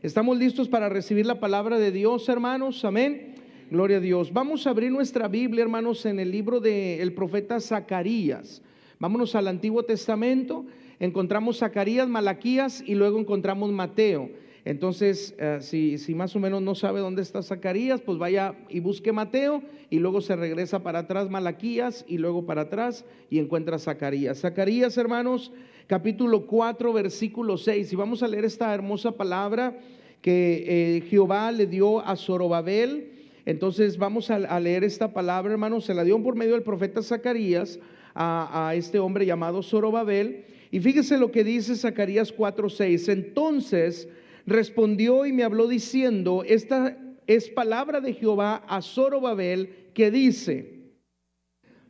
¿Estamos listos para recibir la palabra de Dios, hermanos? Amén. Gloria a Dios. Vamos a abrir nuestra Biblia, hermanos, en el libro del profeta Zacarías. Vámonos al Antiguo Testamento. Encontramos Zacarías, Malaquías y luego encontramos Mateo. Entonces, si más o menos no sabe dónde está Zacarías, pues vaya y busque Mateo y luego se regresa para atrás Malaquías y luego para atrás y encuentra Zacarías. Zacarías, hermanos, capítulo 4, versículo 6. Y vamos a leer esta hermosa palabra que Jehová le dio a Zorobabel. Entonces vamos a leer esta palabra, hermanos. Se la dio por medio del profeta Zacarías a este hombre llamado Zorobabel. Y fíjese lo que dice Zacarías 4:6. Entonces respondió y me habló diciendo: esta es palabra de Jehová a Zorobabel, que dice: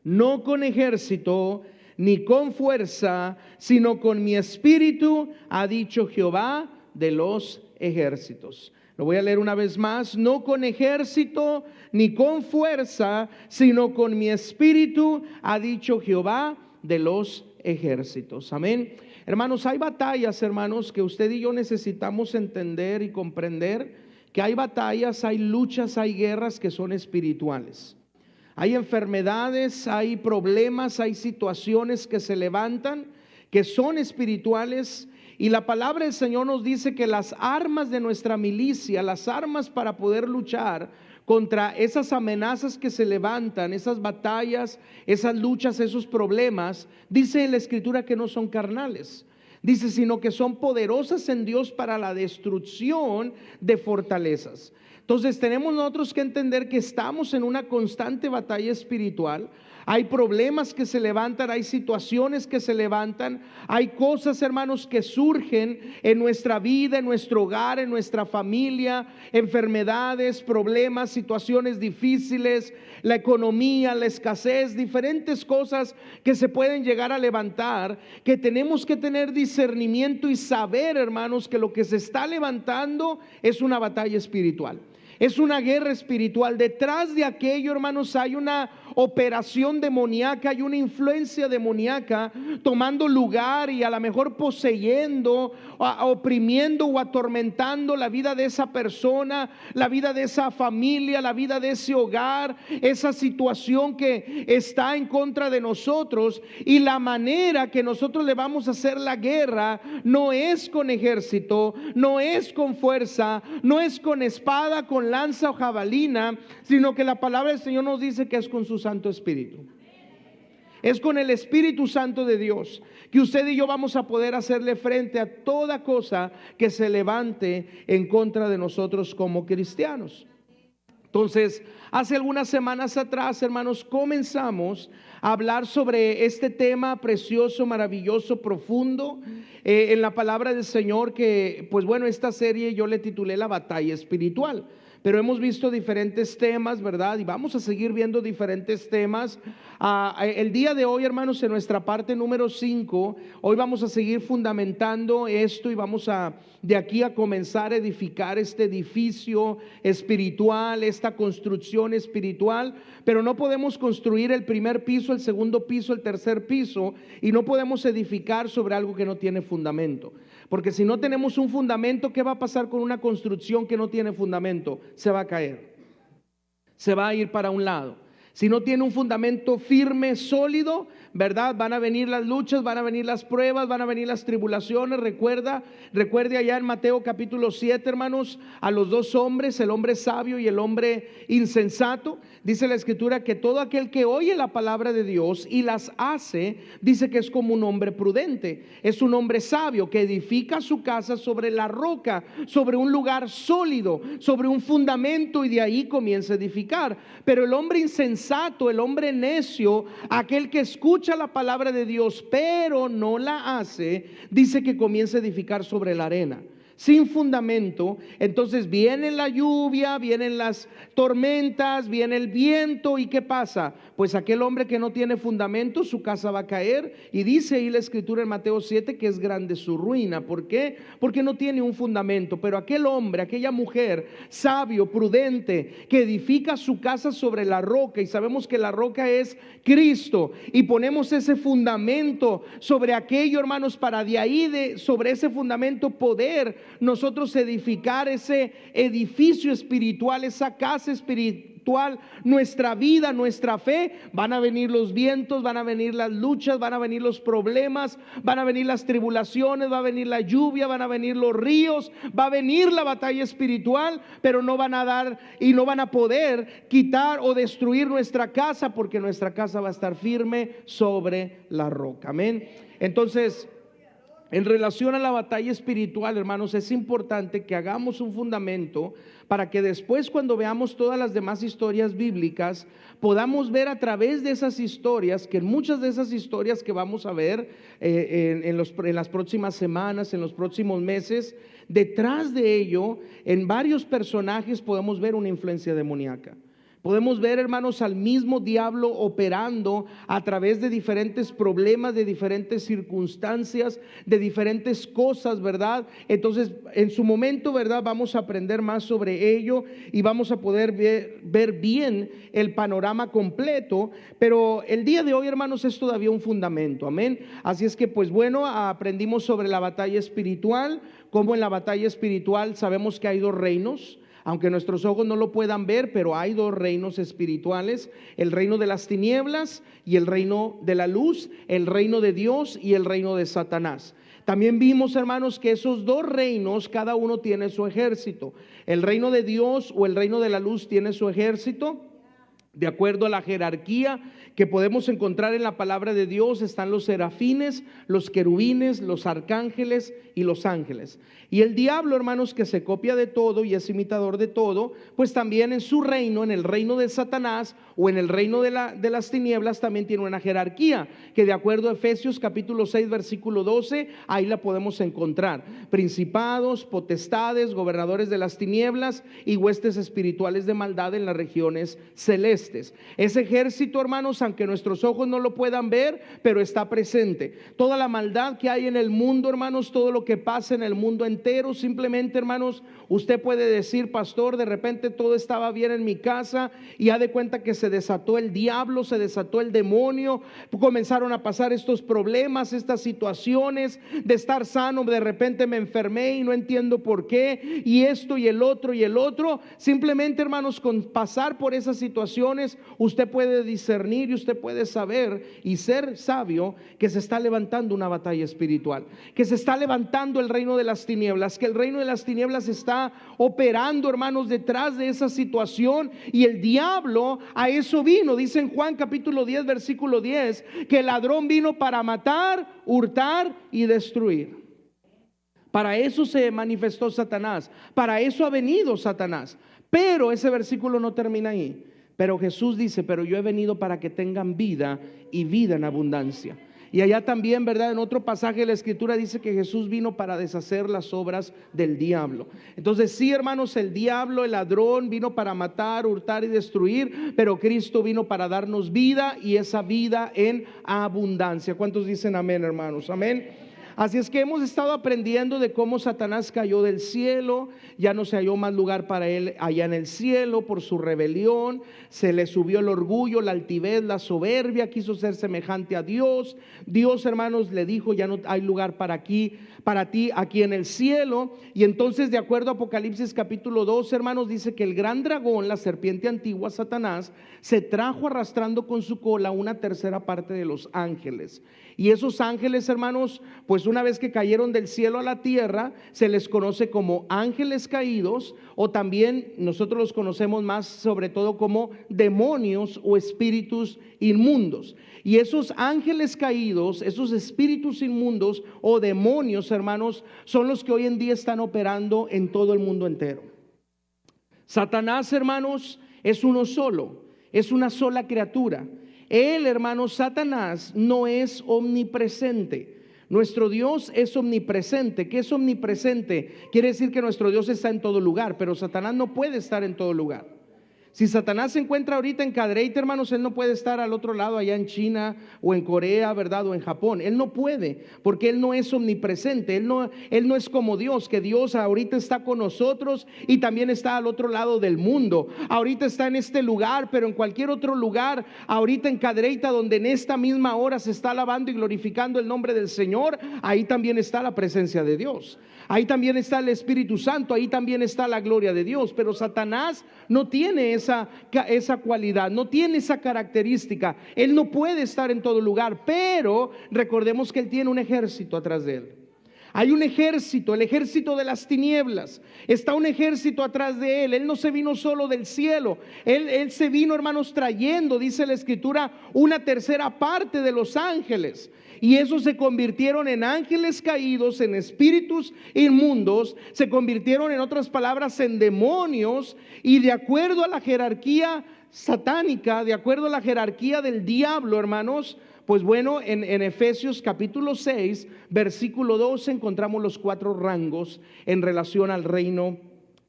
no con ejército ni con fuerza, sino con mi espíritu, ha dicho Jehová de los ejércitos. Lo voy a leer una vez más: no con ejército ni con fuerza, sino con mi espíritu, ha dicho Jehová de los ejércitos. Amén. Hermanos, hay batallas, hermanos, que usted y yo necesitamos entender y comprender que hay batallas, hay luchas, hay guerras que son espirituales. Hay enfermedades, hay problemas, hay situaciones que se levantan que son espirituales. Y la palabra del Señor nos dice que las armas de nuestra milicia, las armas para poder luchar contra esas amenazas que se levantan, esas batallas, esas luchas, esos problemas, dice en la Escritura que no son carnales. Dice, sino que son poderosas en Dios para la destrucción de fortalezas. Entonces tenemos nosotros que entender que estamos en una constante batalla espiritual. Hay problemas que se levantan, hay situaciones que se levantan, hay cosas, hermanos, que surgen en nuestra vida, en nuestro hogar, en nuestra familia, enfermedades, problemas, situaciones difíciles, la economía, la escasez, diferentes cosas que se pueden llegar a levantar, que tenemos que tener discernimiento y saber, hermanos, que lo que se está levantando es una batalla espiritual. Es una guerra espiritual. Detrás de aquello, hermanos, hay una operación demoníaca, hay una influencia demoníaca tomando lugar y a lo mejor poseyendo, oprimiendo o atormentando la vida de esa persona, la vida de esa familia, la vida de ese hogar, esa situación que está en contra de nosotros. Y la manera que nosotros le vamos a hacer la guerra no es con ejército, no es con fuerza, no es con espada, con lanza o jabalina, sino que la palabra del Señor nos dice que es con su Santo Espíritu. Es con el Espíritu Santo de Dios que usted y yo vamos a poder hacerle frente a toda cosa que se levante en contra de nosotros como cristianos. Entonces, hace algunas semanas atrás, hermanos, comenzamos a hablar sobre este tema precioso, maravilloso, profundo en la palabra del Señor, que pues bueno, esta serie yo le titulé La batalla espiritual. Pero hemos visto diferentes temas, ¿verdad? Y vamos a seguir viendo diferentes temas. El día de hoy, hermanos, en nuestra parte número 5, hoy vamos a seguir fundamentando esto y vamos de aquí a comenzar a edificar este edificio espiritual, esta construcción espiritual. Pero no podemos construir el primer piso, el segundo piso, el tercer piso, y no podemos edificar sobre algo que no tiene fundamento. Porque si no tenemos un fundamento, ¿qué va a pasar con una construcción que no tiene fundamento? Se va a caer, se va a ir para un lado. Si no tiene un fundamento firme, sólido, ¿verdad? Van a venir las luchas, van a venir las pruebas, van a venir las tribulaciones. Recuerde allá en Mateo capítulo 7, hermanos, a los dos hombres, el hombre sabio y el hombre insensato. Dice la Escritura que todo aquel que oye la palabra de Dios y las hace, dice que es como un hombre prudente. Es un hombre sabio que edifica su casa sobre la roca, sobre un lugar sólido, sobre un fundamento, y de ahí comienza a edificar. Pero el hombre insensato, el hombre necio, aquel que escucha la palabra de Dios pero no la hace, dice que comienza a edificar sobre la arena, sin fundamento. Entonces viene la lluvia, vienen las tormentas, viene el viento, ¿y qué pasa? Pues aquel hombre que no tiene fundamento, su casa va a caer. Y dice ahí la Escritura en Mateo 7 que es grande su ruina. ¿Por qué? Porque no tiene un fundamento. Pero aquel hombre, aquella mujer sabio, prudente, que edifica su casa sobre la roca, y sabemos que la roca es Cristo, y ponemos ese fundamento sobre aquello, hermanos, para de ahí, sobre ese fundamento poder nosotros edificar ese edificio espiritual, esa casa espiritual, nuestra vida, nuestra fe, van a venir los vientos, van a venir las luchas, van a venir los problemas, van a venir las tribulaciones, va a venir la lluvia, van a venir los ríos, va a venir la batalla espiritual, pero no van a dar y no van a poder quitar o destruir nuestra casa, porque nuestra casa va a estar firme sobre la roca. Amén. Entonces, en relación a la batalla espiritual, hermanos, es importante que hagamos un fundamento para que después, cuando veamos todas las demás historias bíblicas, podamos ver a través de esas historias, que en muchas de esas historias que vamos a ver en las próximas semanas, en los próximos meses, detrás de ello, en varios personajes podemos ver una influencia demoníaca. Podemos ver, hermanos, al mismo diablo operando a través de diferentes problemas, de diferentes circunstancias, de diferentes cosas, ¿verdad? Entonces, en su momento, ¿verdad? Vamos a aprender más sobre ello y vamos a poder ver bien el panorama completo. Pero el día de hoy, hermanos, es todavía un fundamento, amén. Así es que, pues bueno, aprendimos sobre la batalla espiritual, cómo en la batalla espiritual sabemos que hay dos reinos. Aunque nuestros ojos no lo puedan ver, pero hay dos reinos espirituales: el reino de las tinieblas y el reino de la luz, el reino de Dios y el reino de Satanás. También vimos, hermanos, que esos dos reinos, cada uno tiene su ejército. El reino de Dios o el reino de la luz tiene su ejército. De acuerdo a la jerarquía que podemos encontrar en la palabra de Dios, están los serafines, los querubines, los arcángeles y los ángeles. Y el diablo, hermanos, que se copia de todo y es imitador de todo, pues también en su reino, en el reino de Satanás o en el reino de las tinieblas, también tiene una jerarquía que, de acuerdo a Efesios capítulo 6 versículo 12, ahí la podemos encontrar: principados, potestades, gobernadores de las tinieblas y huestes espirituales de maldad en las regiones celestes. Ese ejército, hermanos, aunque nuestros ojos no lo puedan ver, pero está presente. Toda la maldad que hay en el mundo, hermanos, todo lo que pasa en el mundo entero, simplemente, hermanos, usted puede decir: pastor, de repente todo estaba bien en mi casa y ha de cuenta que se desató el diablo, se desató el demonio, comenzaron a pasar estos problemas, estas situaciones de estar sano, de repente me enfermé y no entiendo por qué, y esto y el otro y el otro. Simplemente, hermanos, con pasar por esas situaciones, usted puede discernir y usted puede saber y ser sabio que se está levantando una batalla espiritual, que se está levantando el reino de las tinieblas, que el reino de las tinieblas está operando, hermanos, detrás de esa situación. Y el diablo a eso vino. Dice en Juan capítulo 10 versículo 10 que el ladrón vino para matar, hurtar y destruir. Para eso se manifestó Satanás, para eso ha venido Satanás. Pero ese versículo no termina ahí. Pero Jesús dice: pero yo he venido para que tengan vida y vida en abundancia. Y allá también, ¿verdad? En otro pasaje de la Escritura dice que Jesús vino para deshacer las obras del diablo. Entonces sí, hermanos, el diablo, el ladrón, vino para matar, hurtar y destruir, pero Cristo vino para darnos vida, y esa vida en abundancia. ¿Cuántos dicen amén, hermanos? Amén. Así es que hemos estado aprendiendo de cómo Satanás cayó del cielo, ya no se halló más lugar para él allá en el cielo por su rebelión, se le subió el orgullo, la altivez, la soberbia, quiso ser semejante a Dios. Dios, hermanos, le dijo: ya no hay lugar para ti aquí en el cielo. Y entonces, de acuerdo a Apocalipsis capítulo 2, hermanos, dice que el gran dragón, la serpiente antigua, Satanás, se trajo arrastrando con su cola una tercera parte de los ángeles. Y esos ángeles, hermanos, pues una vez que cayeron del cielo a la tierra, se les conoce como ángeles caídos, o también nosotros los conocemos más sobre todo como demonios o espíritus inmundos. Y esos ángeles caídos, esos espíritus inmundos o demonios, hermanos, son los que hoy en día están operando en todo el mundo entero. Satanás, hermanos, es uno solo, es una sola criatura. Él, hermanos, Satanás no es omnipresente. Nuestro Dios es omnipresente. ¿Qué es omnipresente? Quiere decir que nuestro Dios está en todo lugar, pero Satanás no puede estar en todo lugar. Si Satanás se encuentra ahorita en Cadereyta, hermanos, él no puede estar al otro lado, allá en China o en Corea, ¿verdad? O en Japón. Él no puede, porque él no es omnipresente. Él no es como Dios, que Dios ahorita está con nosotros y también está al otro lado del mundo. Ahorita está en este lugar, pero en cualquier otro lugar, ahorita en Cadereyta, donde en esta misma hora se está alabando y glorificando el nombre del Señor, ahí también está la presencia de Dios. Ahí también está el Espíritu Santo, ahí también está la gloria de Dios. Pero Satanás no tiene esa cualidad, no tiene esa característica. Él no puede estar en todo lugar, pero recordemos que él tiene un ejército atrás de él. Hay un ejército, el ejército de las tinieblas. Está un ejército atrás de él. Él no se vino solo del cielo. Él se vino, hermanos, trayendo, dice la Escritura, una tercera parte de los ángeles. Y esos se convirtieron en ángeles caídos, en espíritus inmundos. Se convirtieron, en otras palabras, en demonios. Y de acuerdo a la jerarquía satánica, de acuerdo a la jerarquía del diablo, hermanos, pues bueno, en Efesios capítulo 6, versículo 12, encontramos los 4 rangos en relación al reino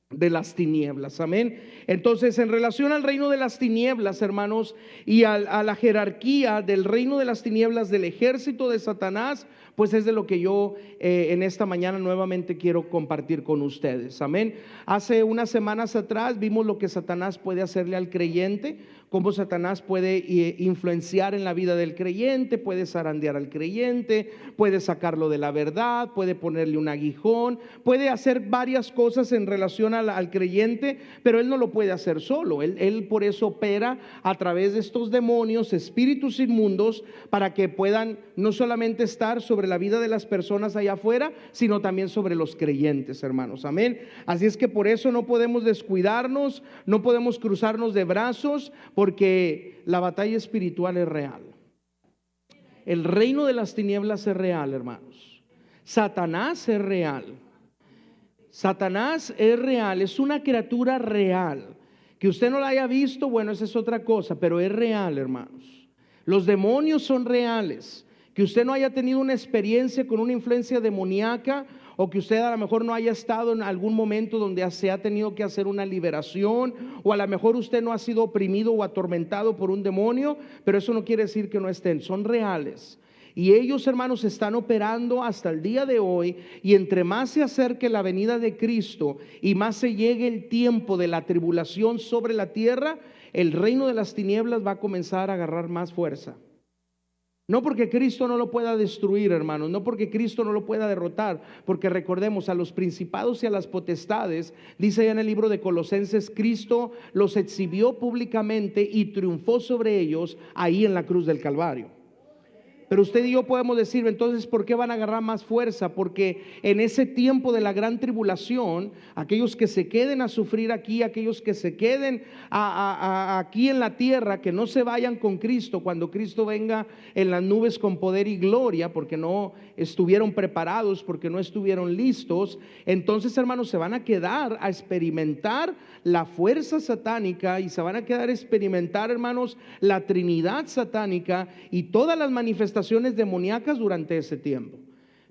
de las tinieblas. Amén. Entonces, en relación al reino de las tinieblas, hermanos, y a la jerarquía del reino de las tinieblas, del ejército de Satanás, pues es de lo que yo en esta mañana nuevamente quiero compartir con ustedes. Amén. Hace unas semanas atrás vimos lo que Satanás puede hacerle al creyente, cómo Satanás puede influenciar en la vida del creyente, puede zarandear al creyente, puede sacarlo de la verdad, puede ponerle un aguijón, puede hacer varias cosas en relación al creyente, pero él no lo puede hacer solo. Él por eso opera a través de estos demonios, espíritus inmundos, para que puedan no solamente estar sobre la vida de las personas allá afuera, sino también sobre los creyentes, hermanos. Amén. Así es que por eso no podemos descuidarnos, no podemos cruzarnos de brazos, porque la batalla espiritual es real. El reino de las tinieblas es real, hermanos. Satanás es real. Satanás es real, es una criatura real. Que usted no la haya visto, bueno, esa es otra cosa, pero es real, hermanos. Los demonios son reales. Que usted no haya tenido una experiencia con una influencia demoníaca, o que usted a lo mejor no haya estado en algún momento donde se ha tenido que hacer una liberación, o a lo mejor usted no ha sido oprimido o atormentado por un demonio, pero eso no quiere decir que no estén, son reales. Y ellos, hermanos, están operando hasta el día de hoy, y entre más se acerque la venida de Cristo y más se llegue el tiempo de la tribulación sobre la tierra, el reino de las tinieblas va a comenzar a agarrar más fuerza. No porque Cristo no lo pueda destruir, hermanos, no porque Cristo no lo pueda derrotar, porque recordemos, a los principados y a las potestades, dice ya en el libro de Colosenses, Cristo los exhibió públicamente y triunfó sobre ellos ahí en la cruz del Calvario. Pero usted y yo podemos decir, entonces, ¿por qué van a agarrar más fuerza? Porque en ese tiempo de la gran tribulación, aquellos que se queden a sufrir aquí, aquellos que se queden aquí en la tierra, que no se vayan con Cristo cuando Cristo venga en las nubes con poder y gloria, porque no estuvieron preparados, porque no estuvieron listos, entonces, hermanos, se van a quedar a experimentar la fuerza satánica, y se van a quedar a experimentar, hermanos, la Trinidad satánica y todas las manifestaciones demoníacas durante ese tiempo.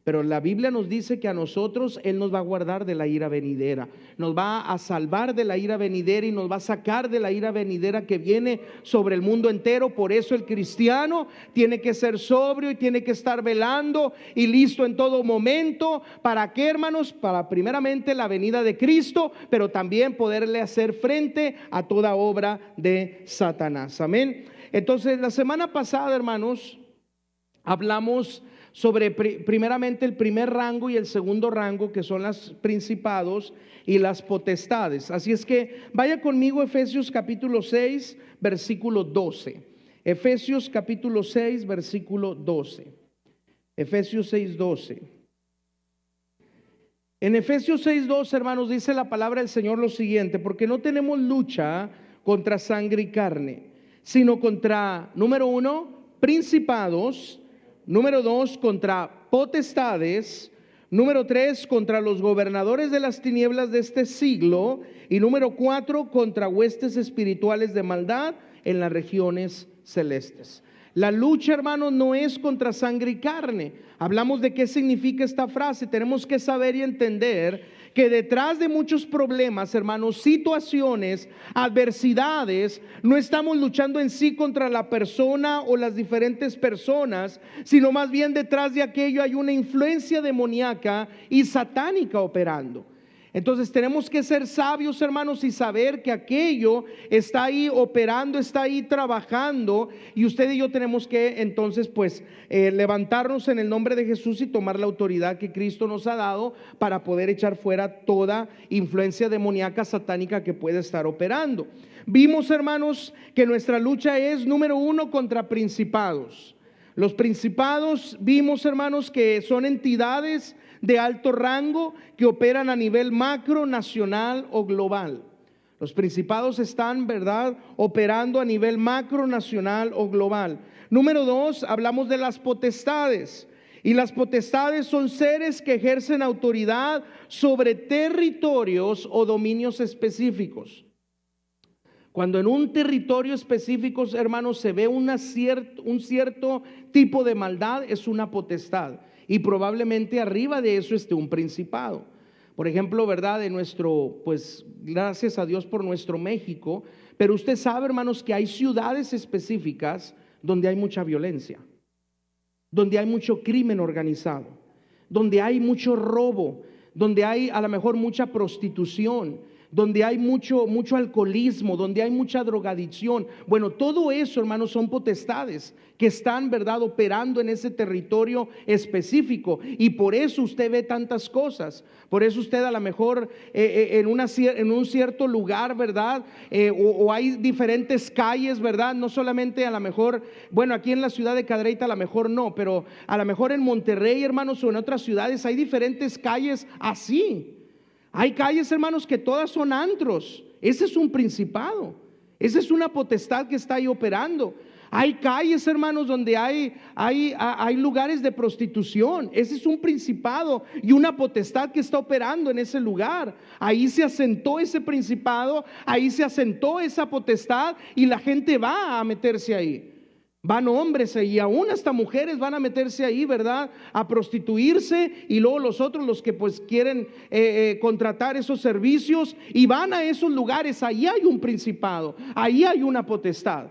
Pero la Biblia nos dice que a nosotros Él nos va a guardar de la ira venidera, nos va a salvar de la ira venidera y nos va a sacar de la ira venidera que viene sobre el mundo entero. Por eso el cristiano tiene que ser sobrio y tiene que estar velando y listo en todo momento. ¿Para qué, hermanos? Para primeramente la venida de Cristo, pero también poderle hacer frente a toda obra de Satanás. Amén. Entonces, la semana pasada, hermanos, hablamos sobre primeramente el primer rango y el segundo rango, que son los principados y las potestades. Así es que vaya conmigo a Efesios capítulo 6, versículo 12. Efesios capítulo 6, versículo 12. Efesios 6, 12. En Efesios 6, 12, hermanos, dice la palabra del Señor lo siguiente: porque no tenemos lucha contra sangre y carne, sino contra, número 1, principados; número 2, contra potestades; número 3, contra los gobernadores de las tinieblas de este siglo; y número 4, contra huestes espirituales de maldad en las regiones celestes. La lucha, hermanos, no es contra sangre y carne. Hablamos de qué significa esta frase. Tenemos que saber y entender que detrás de muchos problemas, hermanos, situaciones, adversidades, no estamos luchando en sí contra la persona o las diferentes personas, sino más bien detrás de aquello hay una influencia demoníaca y satánica operando. Entonces tenemos que ser sabios, hermanos, y saber que aquello está ahí operando, está ahí trabajando, y usted y yo tenemos que entonces pues levantarnos en el nombre de Jesús y tomar la autoridad que Cristo nos ha dado para poder echar fuera toda influencia demoníaca satánica que puede estar operando. Vimos, hermanos, que nuestra lucha es, número uno, contra principados. Los principados, vimos, hermanos, que son entidades de alto rango que operan a nivel macro, nacional o global. Los principados están, ¿verdad?, operando a nivel macro, nacional o global. Número dos, hablamos de las potestades. Y las potestades son seres que ejercen autoridad sobre territorios o dominios específicos. Cuando en un territorio específico, hermanos, se ve un cierto tipo de maldad, es una potestad. Y probablemente arriba de eso esté un principado. Por ejemplo, ¿verdad? De nuestro, pues gracias a Dios por nuestro México. Pero usted sabe, hermanos, que hay ciudades específicas donde hay mucha violencia, donde hay mucho crimen organizado, donde hay mucho robo, donde hay a lo mejor mucha prostitución, donde hay mucho alcoholismo, donde hay mucha drogadicción. Bueno, todo eso, hermanos, son potestades que están, ¿verdad?, operando en ese territorio específico. Y por eso usted ve tantas cosas. Por eso usted a lo mejor en un cierto lugar, ¿verdad? O hay diferentes calles, ¿verdad? No solamente a lo mejor, bueno, aquí en la ciudad de Cadereyta a lo mejor no, pero a lo mejor en Monterrey, hermanos, o en otras ciudades hay diferentes calles así. Hay calles, hermanos, que todas son antros. Ese es un principado. Esa es una potestad que está ahí operando. Hay calles, hermanos, donde hay lugares de prostitución. Ese es un principado y una potestad que está operando en ese lugar. Ahí se asentó ese principado, ahí se asentó esa potestad y la gente va a meterse ahí. Van hombres y aún hasta mujeres van a meterse ahí, ¿verdad?, a prostituirse, y luego los otros, los que pues quieren contratar esos servicios, y van a esos lugares. Ahí hay un principado, ahí hay una potestad.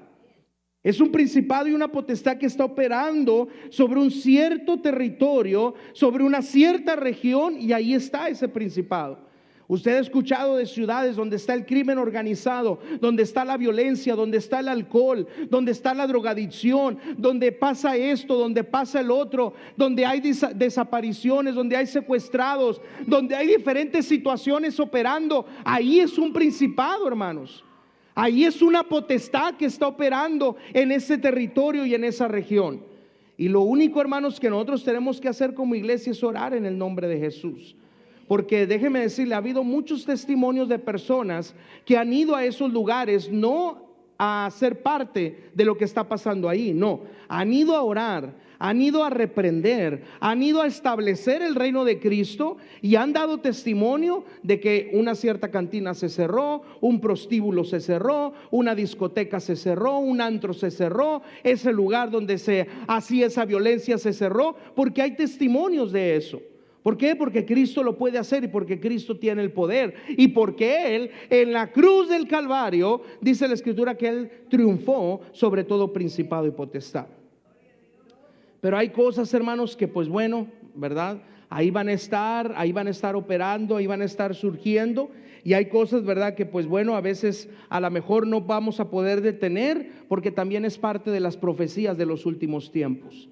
Es un principado y una potestad que está operando sobre un cierto territorio, sobre una cierta región, y ahí está ese principado. Usted ha escuchado de ciudades donde está el crimen organizado, donde está la violencia, donde está el alcohol, donde está la drogadicción, donde pasa esto, donde pasa el otro, donde hay desapariciones, donde hay secuestrados, donde hay diferentes situaciones operando. Ahí es un principado, hermanos. Ahí es una potestad que está operando en ese territorio y en esa región. Y lo único, hermanos, que nosotros tenemos que hacer como iglesia es orar en el nombre de Jesús. Porque déjeme decirle, ha habido muchos testimonios de personas que han ido a esos lugares no a ser parte de lo que está pasando ahí, no, han ido a orar, han ido a reprender, han ido a establecer el reino de Cristo y han dado testimonio de que una cierta cantina se cerró, un prostíbulo se cerró, una discoteca se cerró, un antro se cerró, ese lugar donde se hacía esa violencia se cerró, porque hay testimonios de eso. ¿Por qué? Porque Cristo lo puede hacer y porque Cristo tiene el poder y porque Él en la cruz del Calvario, dice la Escritura, que Él triunfó sobre todo principado y potestad. Pero hay cosas, hermanos, que pues bueno, ¿verdad? Ahí van a estar operando, ahí van a estar surgiendo, y hay cosas, ¿verdad?, que pues bueno, a veces a lo mejor no vamos a poder detener, porque también es parte de las profecías de los últimos tiempos.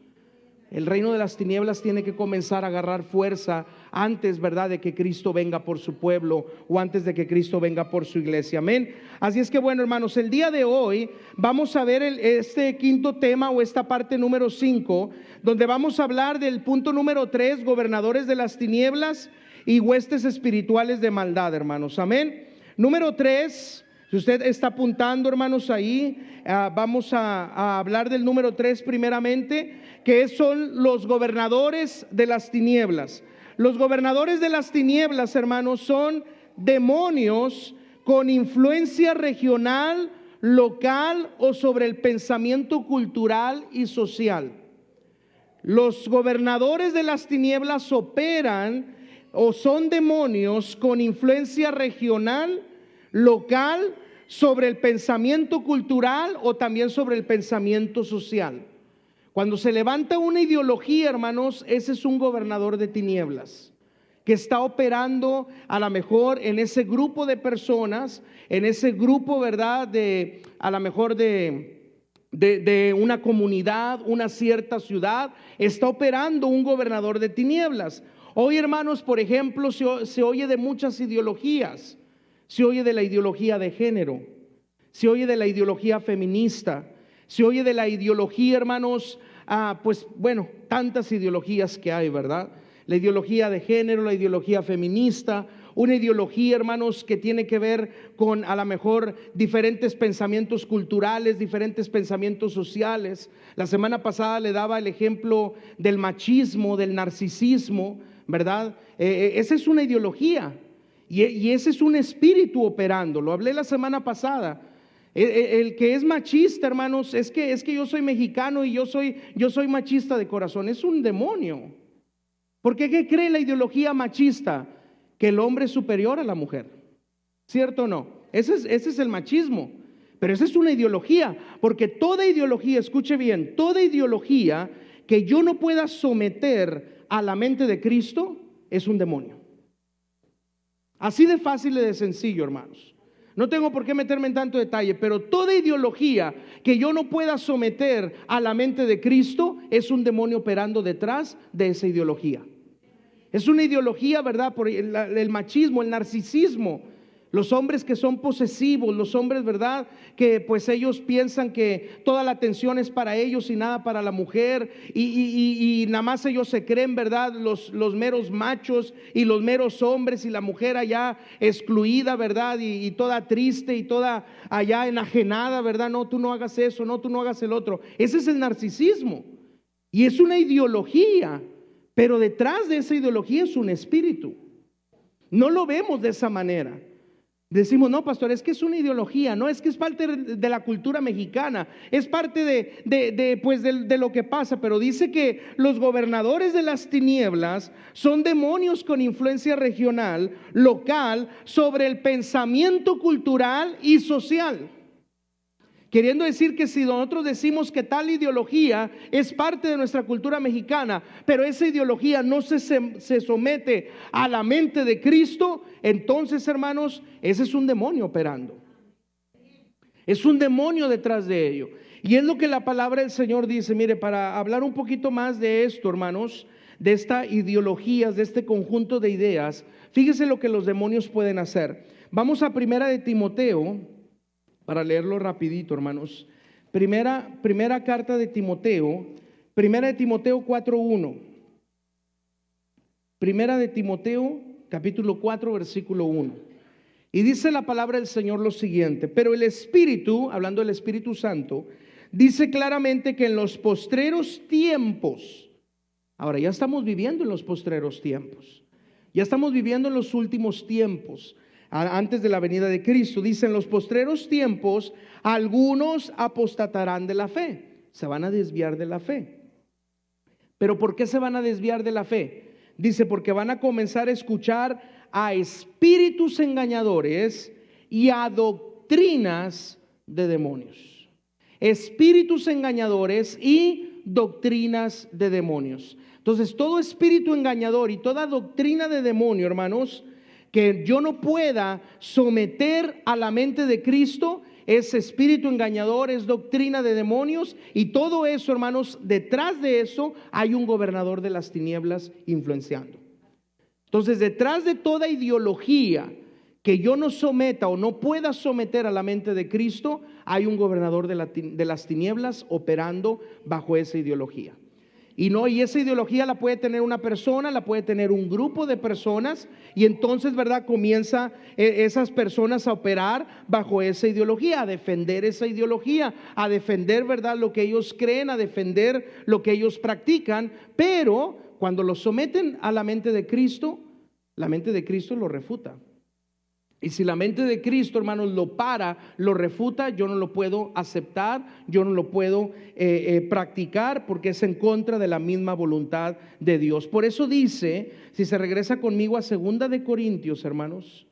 El reino de las tinieblas tiene que comenzar a agarrar fuerza antes, ¿verdad?, de que Cristo venga por su pueblo o antes de que Cristo venga por su iglesia. Amén. Así es que bueno, hermanos, el día de hoy vamos a ver este quinto tema o esta parte número 5, donde vamos a hablar del punto número 3, gobernadores de las tinieblas y huestes espirituales de maldad, hermanos. Amén. Número 3. Si usted está apuntando, hermanos, ahí vamos a hablar del número 3 primeramente, que son los gobernadores de las tinieblas. Los gobernadores de las tinieblas, hermanos, son demonios con influencia regional, local o sobre el pensamiento cultural y social. Los gobernadores de las tinieblas operan o son demonios con influencia regional, local, sobre el pensamiento cultural o también sobre el pensamiento social. Cuando se levanta una ideología, hermanos, ese es un gobernador de tinieblas que está operando a lo mejor en ese grupo de personas, en ese grupo, ¿verdad? A lo mejor de una comunidad, una cierta ciudad, está operando un gobernador de tinieblas. Hoy, hermanos, por ejemplo, se oye de muchas ideologías. Se oye de la ideología de género, se oye de la ideología feminista, se oye de la ideología, hermanos, pues bueno, tantas ideologías que hay, ¿verdad? La ideología de género, la ideología feminista, una ideología, hermanos, que tiene que ver con a lo mejor diferentes pensamientos culturales, diferentes pensamientos sociales. La semana pasada le daba el ejemplo del machismo, del narcisismo, ¿verdad? Esa es una ideología. Y ese es un espíritu operando. Lo hablé la semana pasada. El que es machista, hermanos, es que yo soy mexicano y yo soy machista de corazón. Es un demonio. Porque ¿qué cree la ideología machista? Que el hombre es superior a la mujer. ¿Cierto o no? Ese es el machismo. Pero esa es una ideología. Porque toda ideología, escuche bien, toda ideología que yo no pueda someter a la mente de Cristo es un demonio. Así de fácil y de sencillo, hermanos. No tengo por qué meterme en tanto detalle, pero toda ideología que yo no pueda someter a la mente de Cristo es un demonio operando detrás de esa ideología. Es una ideología, ¿verdad? Por el machismo, el narcisismo. Los hombres que son posesivos, los hombres, ¿verdad? Que pues ellos piensan que toda la atención es para ellos y nada para la mujer. Y nada más ellos se creen, ¿verdad? Los meros machos y los meros hombres, y la mujer allá excluida, ¿verdad? Y toda triste y toda allá enajenada, ¿verdad? No, tú no hagas eso, no, tú no hagas el otro. Ese es el narcisismo. Y es una ideología, pero detrás de esa ideología es un espíritu. No lo vemos de esa manera. Decimos, no, pastor, es que es una ideología, no, es que es parte de la cultura mexicana, es parte de lo que pasa. Pero dice que los gobernadores de las tinieblas son demonios con influencia regional, local, sobre el pensamiento cultural y social. Queriendo decir que si nosotros decimos que tal ideología es parte de nuestra cultura mexicana, pero esa ideología no se somete a la mente de Cristo, entonces, hermanos, ese es un demonio operando. Es un demonio detrás de ello. Y es lo que la palabra del Señor dice. Mire, para hablar un poquito más de esto, hermanos, de esta ideología, de este conjunto de ideas, fíjese lo que los demonios pueden hacer. Vamos a Primera de Timoteo, para leerlo rapidito, hermanos. Primera carta de Timoteo, Primera de Timoteo 4:1. Primera de Timoteo, capítulo 4, versículo 1. Y dice la palabra del Señor lo siguiente: pero el Espíritu, hablando del Espíritu Santo, dice claramente que en los postreros tiempos, ahora ya estamos viviendo en los postreros tiempos, ya estamos viviendo en los últimos tiempos, antes de la venida de Cristo. Dice, en los postreros tiempos algunos apostatarán de la fe, se van a desviar de la fe. ¿Pero por qué se van a desviar de la fe? Dice, porque van a comenzar a escuchar a espíritus engañadores y a doctrinas de demonios. Espíritus engañadores y doctrinas de demonios. Entonces, todo espíritu engañador y toda doctrina de demonio, hermanos, que yo no pueda someter a la mente de Cristo, es espíritu engañador, es doctrina de demonios. Y todo eso, hermanos, detrás de eso hay un gobernador de las tinieblas influenciando. Entonces, detrás de toda ideología que yo no someta o no pueda someter a la mente de Cristo, hay un gobernador de las tinieblas operando bajo esa ideología. Y esa ideología la puede tener una persona, la puede tener un grupo de personas, y entonces, ¿verdad?, comienza esas personas a operar bajo esa ideología, a defender esa ideología, a defender, ¿verdad?, lo que ellos creen, a defender lo que ellos practican. Pero cuando lo someten a la mente de Cristo, la mente de Cristo lo refuta. Y si la mente de Cristo, hermanos, lo para, lo refuta, yo no lo puedo aceptar, yo no lo puedo practicar, porque es en contra de la misma voluntad de Dios. Por eso dice, si se regresa conmigo a 2 de Corintios, hermanos,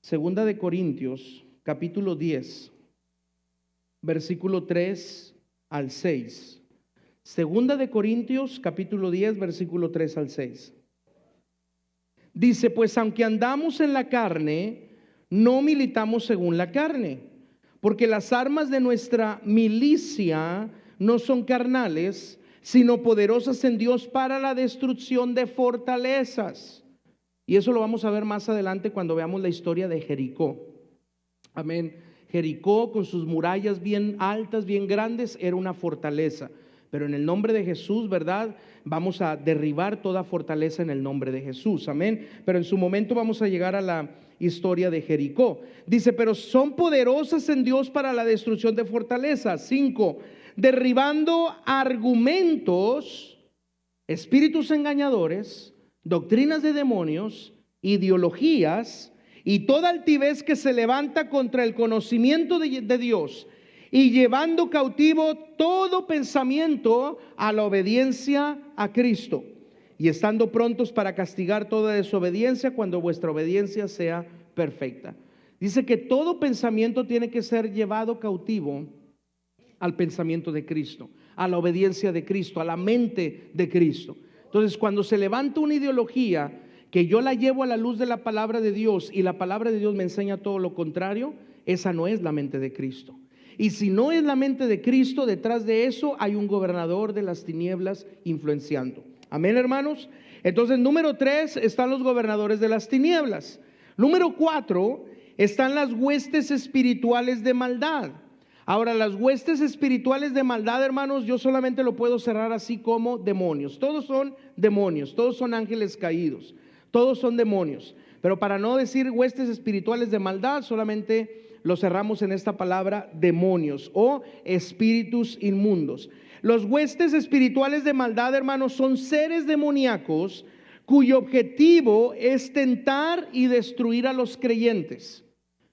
2 de Corintios, capítulo 10, versículo 3 al 6. 2 de Corintios, capítulo 10, versículo 3 al 6. Dice, pues aunque andamos en la carne, no militamos según la carne, porque las armas de nuestra milicia no son carnales, sino poderosas en Dios para la destrucción de fortalezas. Y eso lo vamos a ver más adelante cuando veamos la historia de Jericó. Amén. Jericó, con sus murallas bien altas, bien grandes, era una fortaleza. Pero en el nombre de Jesús, ¿verdad? Vamos a derribar toda fortaleza en el nombre de Jesús. Amén. Pero en su momento vamos a llegar a la historia de Jericó. Dice, pero son poderosas en Dios para la destrucción de fortalezas. 5, derribando argumentos, espíritus engañadores, doctrinas de demonios, ideologías y toda altivez que se levanta contra el conocimiento de Dios, y llevando cautivo todo pensamiento a la obediencia a Cristo, y estando prontos para castigar toda desobediencia cuando vuestra obediencia sea perfecta. Dice que todo pensamiento tiene que ser llevado cautivo al pensamiento de Cristo, a la obediencia de Cristo, a la mente de Cristo. Entonces, cuando se levanta una ideología que yo la llevo a la luz de la palabra de Dios y la palabra de Dios me enseña todo lo contrario, esa no es la mente de Cristo. Y si no es la mente de Cristo, detrás de eso hay un gobernador de las tinieblas influenciando. Amén, hermanos. Entonces, número 3 están los gobernadores de las tinieblas. Número 4 están las huestes espirituales de maldad. Ahora, las huestes espirituales de maldad, hermanos, yo solamente lo puedo cerrar así como demonios. Todos son demonios, todos son ángeles caídos, todos son demonios. Pero para no decir huestes espirituales de maldad, solamente lo cerramos en esta palabra demonios o espíritus inmundos. Los huestes espirituales de maldad, hermanos, son seres demoníacos cuyo objetivo es tentar y destruir a los creyentes.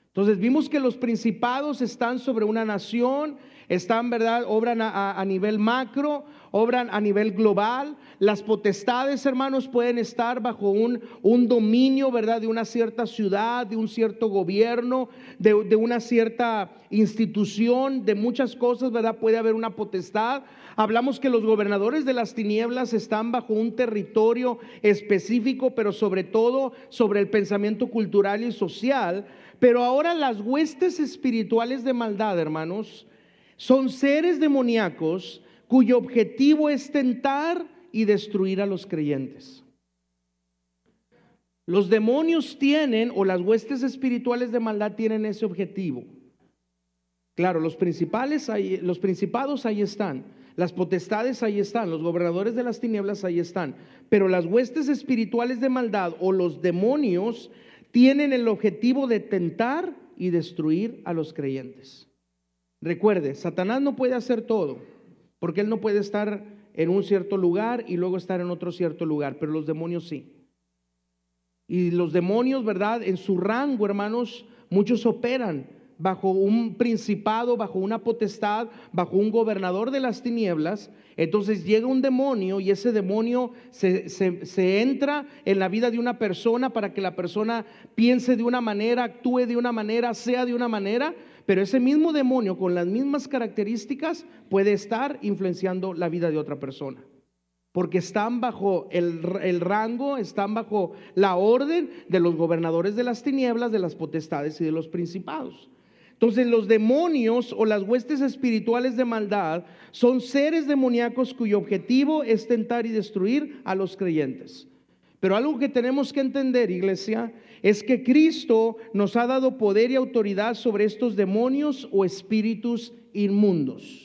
Entonces vimos que los principados están sobre una nación, están, ¿verdad? Obran a nivel macro, obran a nivel global. Las potestades, hermanos, pueden estar bajo un dominio, ¿verdad? De una cierta ciudad, de un cierto gobierno, de una cierta institución, de muchas cosas, ¿verdad? Puede haber una potestad. Hablamos que los gobernadores de las tinieblas están bajo un territorio específico, pero sobre todo sobre el pensamiento cultural y social. Pero ahora las huestes espirituales de maldad, hermanos, son seres demoníacos cuyo objetivo es tentar y destruir a los creyentes. Los demonios tienen, o las huestes espirituales de maldad tienen ese objetivo. Claro, los principados ahí están, las potestades ahí están, los gobernadores de las tinieblas ahí están, pero las huestes espirituales de maldad o los demonios tienen el objetivo de tentar y destruir a los creyentes. Recuerde, Satanás no puede hacer todo, porque él no puede estar en un cierto lugar y luego estar en otro cierto lugar, pero los demonios sí. Y los demonios, ¿verdad? En su rango, hermanos, muchos operan bajo un principado, bajo una potestad, bajo un gobernador de las tinieblas. Entonces llega un demonio y ese demonio se entra en la vida de una persona para que la persona piense de una manera, actúe de una manera, sea de una manera. Pero ese mismo demonio con las mismas características puede estar influenciando la vida de otra persona, porque están bajo el rango, están bajo la orden de los gobernadores de las tinieblas, de las potestades y de los principados. Entonces los demonios o las huestes espirituales de maldad son seres demoníacos cuyo objetivo es tentar y destruir a los creyentes. Pero algo que tenemos que entender, iglesia, es que Cristo nos ha dado poder y autoridad sobre estos demonios o espíritus inmundos.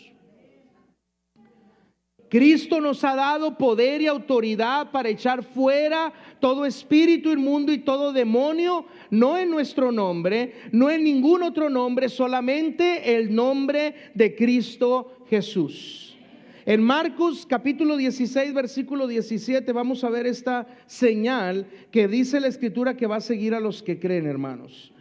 Cristo nos ha dado poder y autoridad para echar fuera todo espíritu inmundo y todo demonio, no en nuestro nombre, no en ningún otro nombre, solamente el nombre de Cristo Jesús. En Marcos capítulo 16 versículo 17 vamos a ver esta señal que dice la escritura que va a seguir a los que creen, hermanos.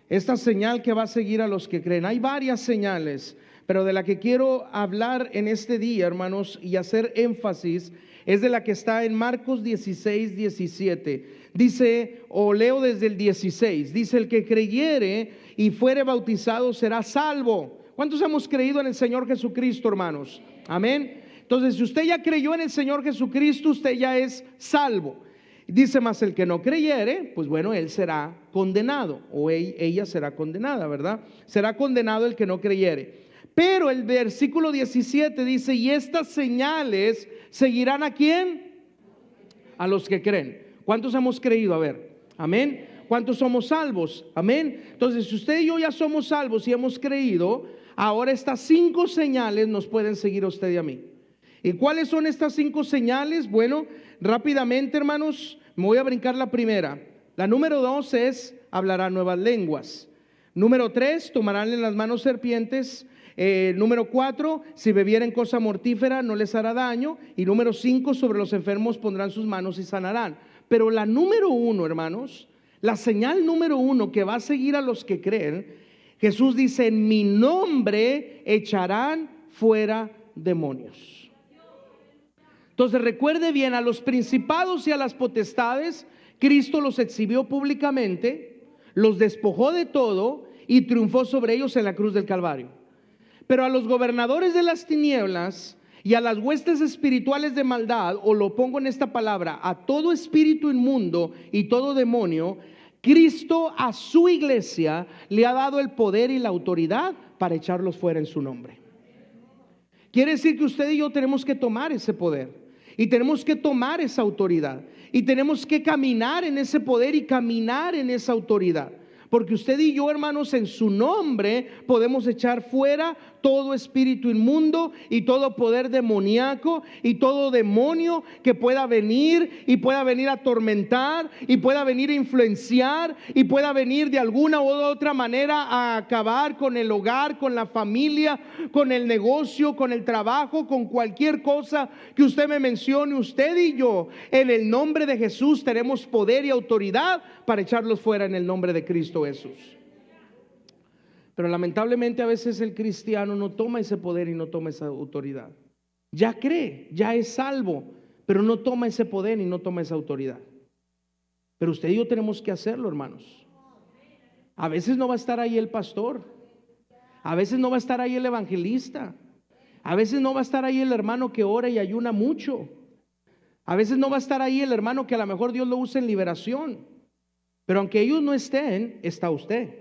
Esta señal que va a seguir a los que creen. Hay varias señales, pero de la que quiero hablar en este día, hermanos, y hacer énfasis es de la que está en Marcos 16, 17. Dice, o leo desde el 16, dice: el que creyere y fuere bautizado será salvo. ¿Cuántos hemos creído en el Señor Jesucristo, hermanos? Amén. Entonces, si usted ya creyó en el Señor Jesucristo, usted ya es salvo. Dice, más el que no creyere, pues bueno, él será condenado, o ella será condenada, ¿verdad? Será condenado el que no creyere. Pero el versículo 17 dice, y estas señales seguirán ¿a quién? A los que creen. ¿Cuántos hemos creído? A ver, amén. ¿Cuántos somos salvos? Amén. Entonces, si usted y yo ya somos salvos y hemos creído, ahora estas 5 señales nos pueden seguir a usted y a mí. ¿Y cuáles son estas 5 señales? Bueno, rápidamente, hermanos, me voy a brincar la primera. La número 2 es, hablarán nuevas lenguas. Número 3, tomarán en las manos serpientes. Número 4, si bebieren cosa mortífera no les hará daño. Y número 5, sobre los enfermos pondrán sus manos y sanarán. Pero la número 1, hermanos, la señal número 1 que va a seguir a los que creen, Jesús dice, en mi nombre echarán fuera demonios. Entonces recuerde bien, a los principados y a las potestades, Cristo los exhibió públicamente, los despojó de todo y triunfó sobre ellos en la cruz del Calvario. Pero a los gobernadores de las tinieblas y a las huestes espirituales de maldad, o lo pongo en esta palabra, a todo espíritu inmundo y todo demonio, Cristo a su iglesia le ha dado el poder y la autoridad para echarlos fuera en su nombre. Quiere decir que usted y yo tenemos que tomar ese poder y tenemos que tomar esa autoridad y tenemos que caminar en ese poder y caminar en esa autoridad. Porque usted y yo, hermanos, en su nombre podemos echar fuera todo espíritu inmundo y todo poder demoníaco y todo demonio que pueda venir y pueda venir a atormentar y pueda venir a influenciar y pueda venir de alguna u otra manera a acabar con el hogar, con la familia, con el negocio, con el trabajo, con cualquier cosa que usted me mencione. Usted y yo, en el nombre de Jesús, tenemos poder y autoridad para echarlos fuera en el nombre de Cristo Jesús. Pero lamentablemente a veces el cristiano no toma ese poder y no toma esa autoridad. Ya cree, ya es salvo, pero no toma ese poder y no toma esa autoridad. Pero usted y yo tenemos que hacerlo, hermanos. A veces no va a estar ahí el pastor, a veces no va a estar ahí el evangelista, a veces no va a estar ahí el hermano que ora y ayuna mucho, a veces no va a estar ahí el hermano que a lo mejor Dios lo usa en liberación. Pero aunque ellos no estén, está usted.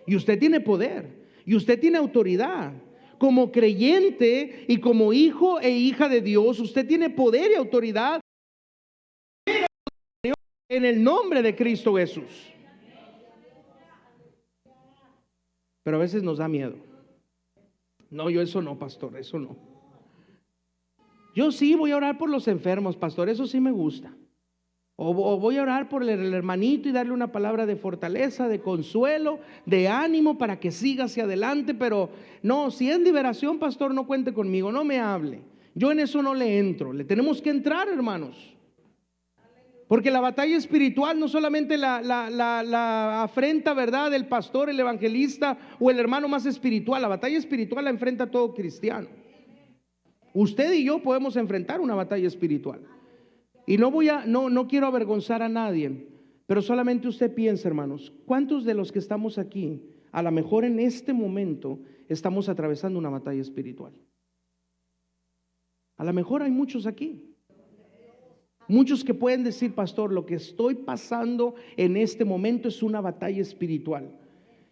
Y usted tiene poder. Y usted tiene autoridad. Como creyente y como hijo e hija de Dios, usted tiene poder y autoridad en el nombre de Cristo Jesús. Pero a veces nos da miedo. No, yo eso no, pastor, eso no. Yo sí voy a orar por los enfermos, pastor, eso sí me gusta. O voy a orar por el hermanito y darle una palabra de fortaleza, de consuelo, de ánimo para que siga hacia adelante. Pero no, si es liberación, pastor, no cuente conmigo, no me hable. Yo en eso no le entro. Le tenemos que entrar, hermanos. Porque la batalla espiritual no solamente la afrenta, ¿verdad?, el pastor, el evangelista o el hermano más espiritual. La batalla espiritual la enfrenta todo cristiano. Usted y yo podemos enfrentar una batalla espiritual. Y no quiero avergonzar a nadie, pero solamente usted piensa, hermanos, ¿cuántos de los que estamos aquí, a lo mejor en este momento, estamos atravesando una batalla espiritual? A lo mejor hay muchos aquí. Muchos que pueden decir, pastor, lo que estoy pasando en este momento es una batalla espiritual.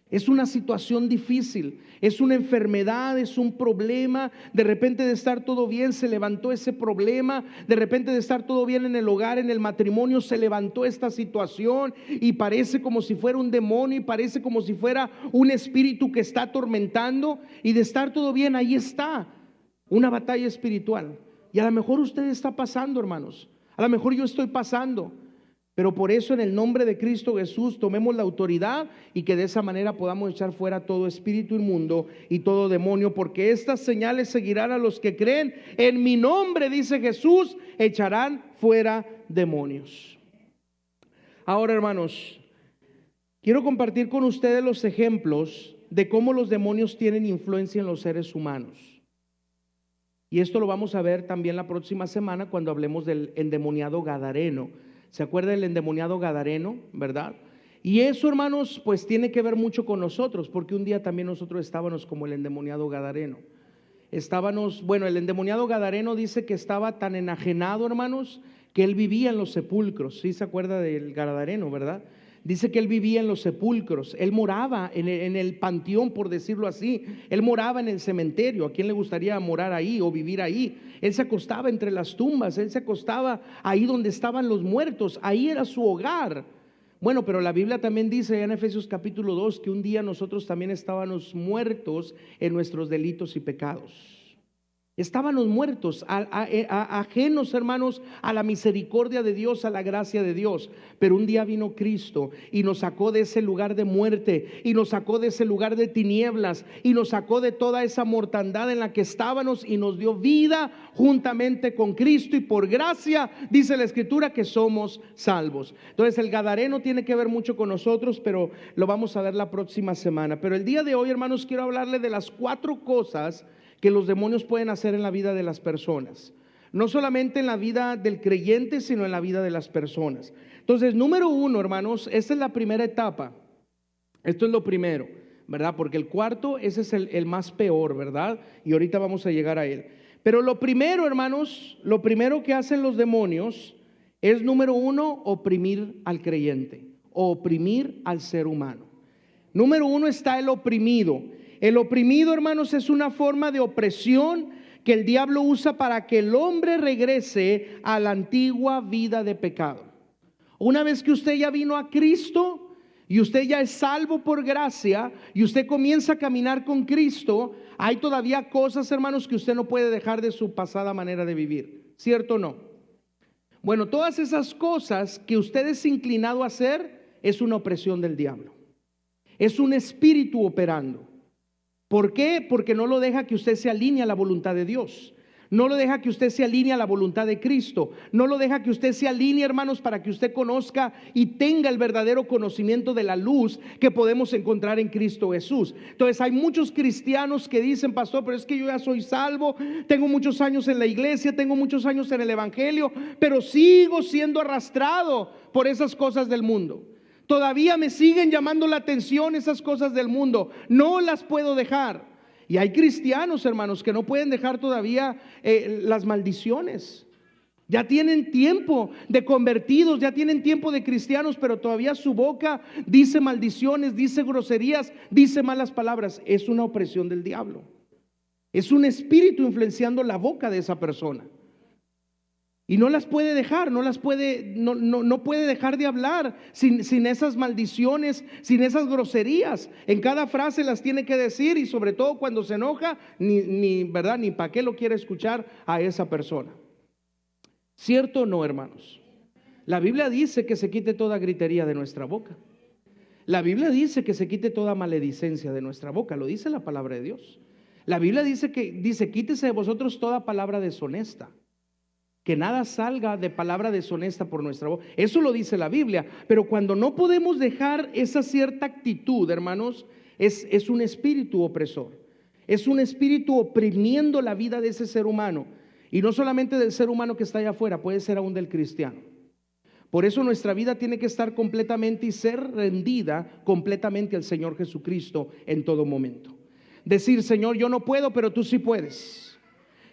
Es una situación difícil, es una enfermedad, es un problema. De repente de estar todo bien se levantó ese problema. De repente de estar todo bien en el hogar, en el matrimonio, se levantó esta situación y parece como si fuera un demonio y parece como si fuera un espíritu que está atormentando. Y de estar todo bien, ahí está una batalla espiritual. Y a lo mejor usted está pasando, hermanos, a lo mejor yo estoy pasando. Pero por eso en el nombre de Cristo Jesús tomemos la autoridad y que de esa manera podamos echar fuera todo espíritu inmundo y todo demonio, porque estas señales seguirán a los que creen. En mi nombre, dice Jesús, echarán fuera demonios. Ahora, hermanos, quiero compartir con ustedes los ejemplos de cómo los demonios tienen influencia en los seres humanos. Y esto lo vamos a ver también la próxima semana cuando hablemos del endemoniado gadareno. ¿Se acuerda del endemoniado gadareno, verdad? Y eso, hermanos, pues tiene que ver mucho con nosotros, porque un día también nosotros estábamos como el endemoniado gadareno. El endemoniado gadareno dice que estaba tan enajenado, hermanos, que él vivía en los sepulcros. ¿Sí se acuerda del gadareno, verdad? Dice que él vivía en los sepulcros, él moraba en el panteón, por decirlo así. Él moraba en el cementerio. ¿A quién le gustaría morar ahí o vivir ahí? Él se acostaba entre las tumbas, él se acostaba ahí donde estaban los muertos, ahí era su hogar. Bueno, pero la Biblia también dice en Efesios capítulo 2 que un día nosotros también estábamos muertos en nuestros delitos y pecados. Estábamos muertos, ajenos, hermanos, a la misericordia de Dios, a la gracia de Dios. Pero un día vino Cristo y nos sacó de ese lugar de muerte, y nos sacó de ese lugar de tinieblas, y nos sacó de toda esa mortandad en la que estábamos, y nos dio vida juntamente con Cristo. Y por gracia, dice la Escritura, que somos salvos. Entonces el gadareno tiene que ver mucho con nosotros, pero lo vamos a ver la próxima semana. Pero el día de hoy, hermanos, quiero hablarle de las 4 cosas que los demonios pueden hacer en la vida de las personas. No solamente en la vida del creyente, sino en la vida de las personas. Entonces, número 1, hermanos, esta es la primera etapa. Esto es lo primero, ¿verdad? Porque el cuarto, ese es el más peor, ¿verdad? Y ahorita vamos a llegar a él. Pero lo primero, hermanos, lo primero que hacen los demonios es, número 1, oprimir al creyente, o oprimir al ser humano. Número 1 está el oprimido. El oprimido, hermanos, es una forma de opresión que el diablo usa para que el hombre regrese a la antigua vida de pecado. Una vez que usted ya vino a Cristo y usted ya es salvo por gracia y usted comienza a caminar con Cristo, hay todavía cosas, hermanos, que usted no puede dejar de su pasada manera de vivir. ¿Cierto o no? Bueno, todas esas cosas que usted es inclinado a hacer es una opresión del diablo. Es un espíritu operando. ¿Por qué? Porque no lo deja que usted se alinee a la voluntad de Dios. No lo deja que usted se alinee a la voluntad de Cristo. No lo deja que usted se alinee, hermanos, para que usted conozca y tenga el verdadero conocimiento de la luz que podemos encontrar en Cristo Jesús. Entonces hay muchos cristianos que dicen: pastor, pero es que yo ya soy salvo, tengo muchos años en la iglesia, tengo muchos años en el evangelio, pero sigo siendo arrastrado por esas cosas del mundo. Todavía me siguen llamando la atención esas cosas del mundo. No las puedo dejar. Y hay cristianos, hermanos, que no pueden dejar todavía las maldiciones. Ya tienen tiempo de convertidos, ya tienen tiempo de cristianos, pero todavía su boca dice maldiciones, dice groserías, dice malas palabras. Es una opresión del diablo. Es un espíritu influenciando la boca de esa persona. Y no las puede dejar, no puede dejar de hablar sin esas maldiciones, sin esas groserías. En cada frase las tiene que decir, y sobre todo cuando se enoja, ni para qué lo quiere escuchar a esa persona. ¿Cierto o no, hermanos? La Biblia dice que se quite toda gritería de nuestra boca. La Biblia dice que se quite toda maledicencia de nuestra boca. Lo dice la palabra de Dios. La Biblia dice quítese de vosotros toda palabra deshonesta. Que nada salga de palabra deshonesta por nuestra boca. Eso lo dice la Biblia. Pero cuando no podemos dejar esa cierta actitud, hermanos, es un espíritu opresor. Es un espíritu oprimiendo la vida de ese ser humano. Y no solamente del ser humano que está allá afuera, puede ser aún del cristiano. Por eso nuestra vida tiene que estar completamente y ser rendida completamente al Señor Jesucristo en todo momento. Decir: Señor, yo no puedo, pero tú sí puedes.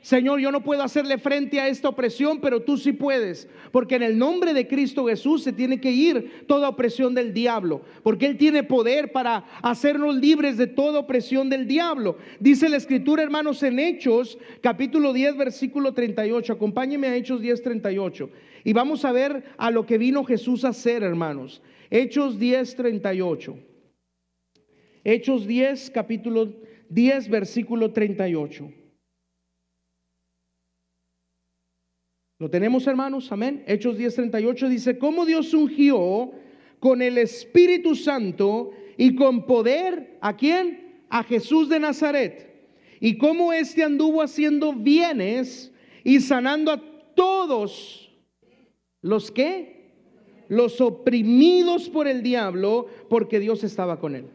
Señor, yo no puedo hacerle frente a esta opresión, pero tú sí puedes. Porque en el nombre de Cristo Jesús se tiene que ir toda opresión del diablo. Porque Él tiene poder para hacernos libres de toda opresión del diablo. Dice la Escritura, hermanos, en Hechos, capítulo 10, versículo 38. Acompáñenme a Hechos 10, 38. Y vamos a ver a lo que vino Jesús a hacer, hermanos. Hechos 10, 38. Hechos 10, capítulo 10, versículo 38. ¿Lo tenemos, hermanos? Amén. Hechos 10:38 dice: cómo Dios ungió con el Espíritu Santo y con poder, ¿a quién? A Jesús de Nazaret. Y cómo éste anduvo haciendo bienes y sanando a todos los que, los oprimidos por el diablo, porque Dios estaba con él.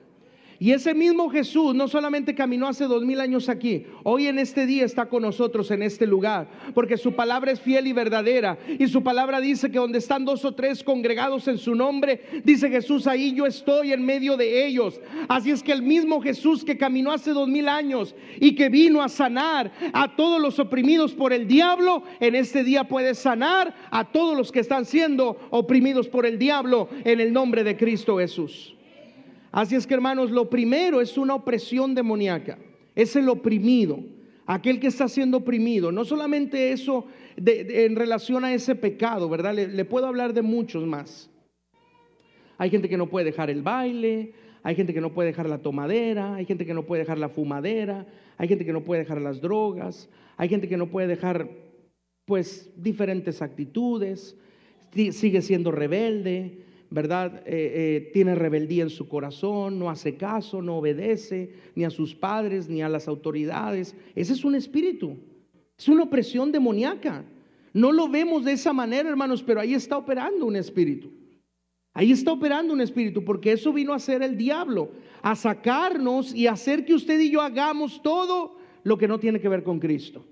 Y ese mismo Jesús no solamente caminó hace 2000 años aquí, hoy en este día está con nosotros en este lugar, porque su palabra es fiel y verdadera. Y su palabra dice que donde están 2 o 3 congregados en su nombre, dice Jesús, ahí yo estoy en medio de ellos. Así es que el mismo Jesús que caminó hace 2000 años y que vino a sanar a todos los oprimidos por el diablo, en este día puede sanar a todos los que están siendo oprimidos por el diablo en el nombre de Cristo Jesús. Así es que, hermanos, lo primero es una opresión demoníaca. Es el oprimido, aquel que está siendo oprimido. No solamente eso en relación a ese pecado, ¿verdad? Le puedo hablar de muchos más. Hay gente que no puede dejar el baile, hay gente que no puede dejar la tomadera, hay gente que no puede dejar la fumadera, hay gente que no puede dejar las drogas, hay gente que no puede dejar pues diferentes actitudes, sigue siendo rebelde, ¿verdad? Tiene rebeldía en su corazón, no hace caso, no obedece ni a sus padres ni a las autoridades. Ese es un espíritu, es una opresión demoníaca. No lo vemos de esa manera, hermanos, pero ahí está operando un espíritu. Ahí está operando un espíritu, porque eso vino a hacer el diablo, a sacarnos y hacer que usted y yo hagamos todo lo que no tiene que ver con Cristo.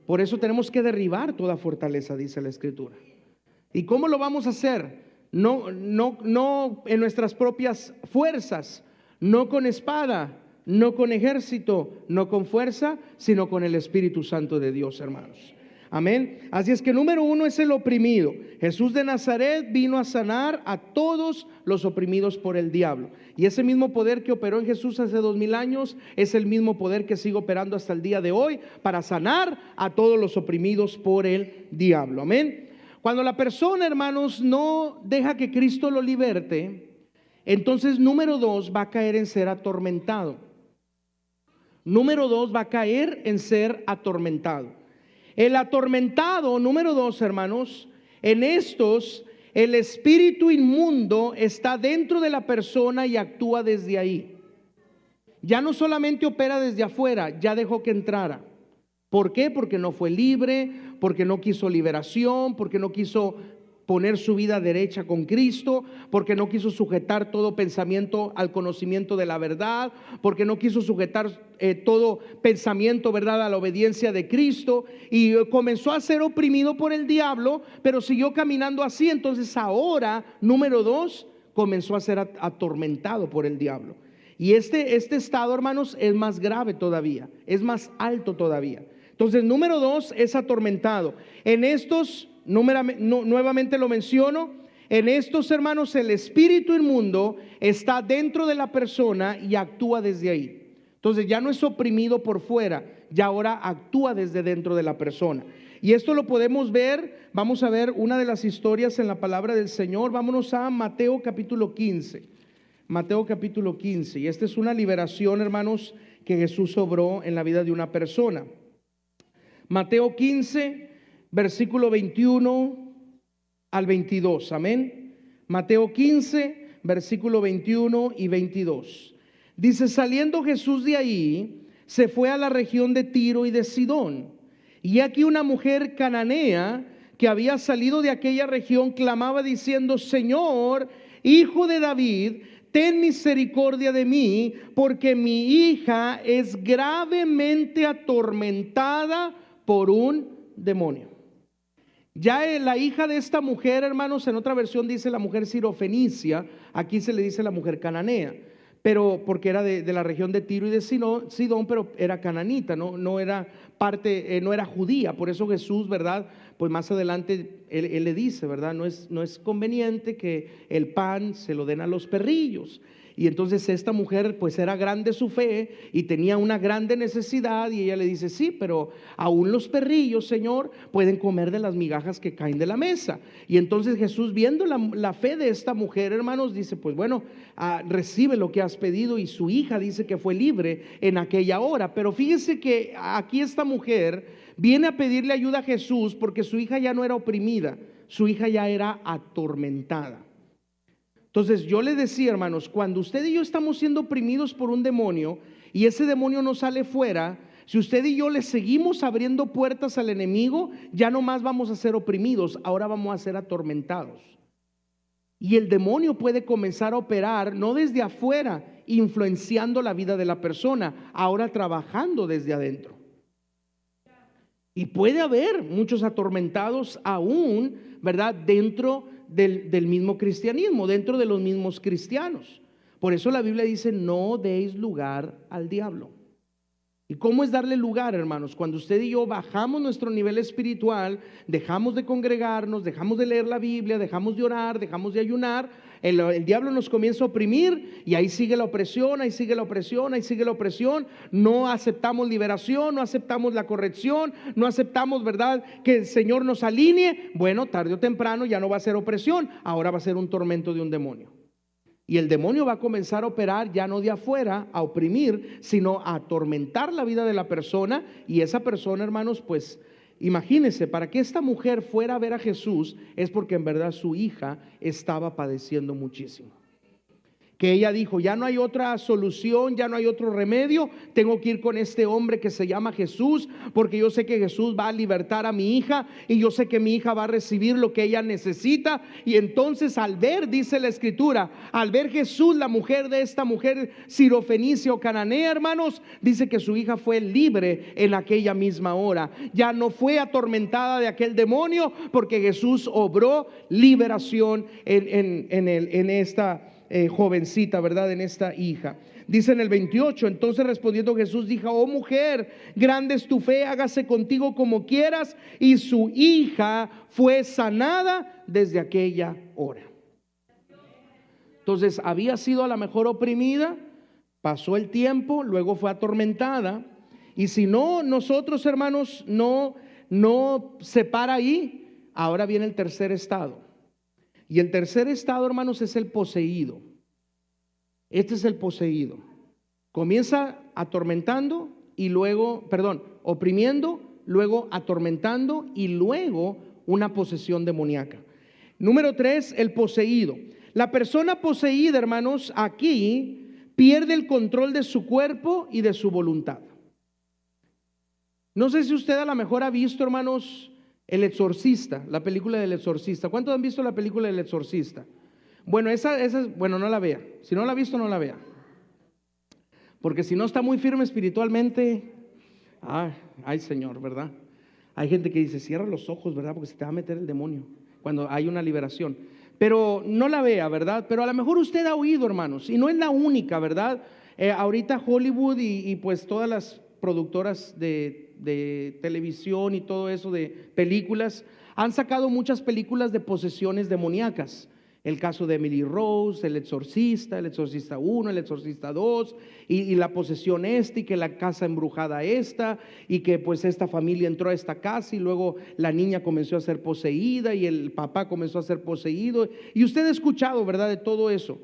Por eso tenemos que derribar toda fortaleza, dice la Escritura. ¿Y cómo lo vamos a hacer? No en nuestras propias fuerzas, no con espada, no con ejército, no con fuerza, sino con el Espíritu Santo de Dios, hermanos. Amén. Así es que número 1 es el oprimido. Jesús de Nazaret vino a sanar a todos los oprimidos por el diablo. Y ese mismo poder que operó en Jesús hace 2000 años es el mismo poder que sigue operando hasta el día de hoy para sanar a todos los oprimidos por el diablo. Amén. Cuando la persona, hermanos, no deja que Cristo lo liberte, entonces número 2 va a caer en ser atormentado. Número 2 va a caer en ser atormentado. El atormentado, número 2, hermanos, en estos el espíritu inmundo está dentro de la persona y actúa desde ahí. Ya no solamente opera desde afuera, ya dejó que entrara. ¿Por qué? Porque no fue libre, porque no quiso liberación, porque no quiso poner su vida derecha con Cristo, porque no quiso sujetar todo pensamiento al conocimiento de la verdad, porque no quiso sujetar todo pensamiento, ¿verdad?, a la obediencia de Cristo, y comenzó a ser oprimido por el diablo, pero siguió caminando así. Entonces ahora, número 2, comenzó a ser atormentado por el diablo. Y este estado, hermanos, es más grave todavía, es más alto todavía. Entonces, número 2 es atormentado. En estos, nuevamente lo menciono, en estos, hermanos, el espíritu inmundo está dentro de la persona y actúa desde ahí. Entonces ya no es oprimido por fuera, ya ahora actúa desde dentro de la persona. Y esto lo podemos ver, vamos a ver una de las historias en la palabra del Señor. Vámonos a Mateo capítulo 15. Mateo capítulo 15. Y esta es una liberación, hermanos, que Jesús obró en la vida de una persona. Mateo 15, versículo 21 al 22. Amén. Mateo 15, versículo 21 y 22. Dice: saliendo Jesús de ahí, se fue a la región de Tiro y de Sidón. Y aquí una mujer cananea que había salido de aquella región clamaba diciendo: Señor, Hijo de David, ten misericordia de mí, porque mi hija es gravemente atormentada por un demonio. Ya la hija de esta mujer, hermanos, en otra versión dice la mujer sirofenicia, aquí se le dice la mujer cananea, pero porque era de la región de Tiro y de Sidón, pero era cananita, no era parte, no era judía. Por eso Jesús, ¿verdad?, pues más adelante él le dice, ¿verdad?, no es conveniente que el pan se lo den a los perrillos. Y entonces esta mujer pues era grande su fe y tenía una grande necesidad, y ella le dice: sí, pero aún los perrillos, Señor, pueden comer de las migajas que caen de la mesa. Y entonces Jesús, viendo la fe de esta mujer, hermanos, dice: pues bueno, recibe lo que has pedido. Y su hija dice que fue libre en aquella hora. Pero fíjese que aquí esta mujer viene a pedirle ayuda a Jesús porque su hija ya no era oprimida, su hija ya era atormentada. Entonces yo le decía, hermanos, cuando usted y yo estamos siendo oprimidos por un demonio y ese demonio no sale fuera, si usted y yo le seguimos abriendo puertas al enemigo, ya no más vamos a ser oprimidos, ahora vamos a ser atormentados. Y el demonio puede comenzar a operar no desde afuera influenciando la vida de la persona, ahora trabajando desde adentro. Y puede haber muchos atormentados aún, ¿verdad?, dentro del mismo cristianismo, dentro de los mismos cristianos. Por eso la Biblia dice: no deis lugar al diablo. ¿Y cómo es darle lugar, hermanos? Cuando usted y yo bajamos nuestro nivel espiritual, dejamos de congregarnos, dejamos de leer la Biblia, dejamos de orar, dejamos de ayunar, el diablo nos comienza a oprimir, y ahí sigue la opresión, ahí sigue la opresión, ahí sigue la opresión. No aceptamos liberación, no aceptamos la corrección, no aceptamos, ¿verdad?, que el Señor nos alinee. Bueno, tarde o temprano ya no va a ser opresión, ahora va a ser un tormento de un demonio. Y el demonio va a comenzar a operar ya no de afuera, a oprimir, sino a atormentar la vida de la persona. Y esa persona, hermanos, pues imagínense, para que esta mujer fuera a ver a Jesús, es porque en verdad su hija estaba padeciendo muchísimo. Que ella dijo: ya no hay otra solución, ya no hay otro remedio, tengo que ir con este hombre que se llama Jesús, porque yo sé que Jesús va a libertar a mi hija, y yo sé que mi hija va a recibir lo que ella necesita. Y entonces, al ver, dice la Escritura, al ver Jesús, la mujer de esta mujer sirofenicia o cananea, hermanos, dice que su hija fue libre en aquella misma hora. Ya no fue atormentada de aquel demonio, porque Jesús obró liberación en esta jovencita, ¿verdad?, en esta hija. Dice en el 28: entonces respondiendo Jesús dijo: oh mujer, grande es tu fe, hágase contigo como quieras. Y su hija fue sanada desde aquella hora. Entonces había sido a lo mejor oprimida, pasó el tiempo, luego fue atormentada. Y si no, nosotros, hermanos, no se para ahí, ahora viene el tercer estado. Y el tercer estado, hermanos, es el poseído. Este es el poseído. Comienza atormentando y luego, oprimiendo, luego atormentando y luego una posesión demoníaca. Número 3, el poseído. La persona poseída, hermanos, aquí pierde el control de su cuerpo y de su voluntad. No sé si usted a lo mejor ha visto, hermanos, El Exorcista, la película del Exorcista. ¿Cuántos han visto la película del Exorcista? Bueno, esa bueno, no la vea. Si no la ha visto, no la vea. Porque si no está muy firme espiritualmente, ay Señor, ¿verdad? Hay gente que dice: cierra los ojos, ¿verdad?, porque se te va a meter el demonio cuando hay una liberación. Pero no la vea, ¿verdad? Pero a lo mejor usted ha oído, hermanos, y no es la única, ¿verdad? Ahorita Hollywood y pues todas las productoras de televisión y todo eso de películas han sacado muchas películas de posesiones demoníacas. El caso de Emily Rose, El Exorcista 1, El Exorcista 2, y la posesión y que la casa embrujada y que pues esta familia entró a esta casa y luego la niña comenzó a ser poseída y el papá comenzó a ser poseído. Y usted ha escuchado, ¿verdad?, de todo eso.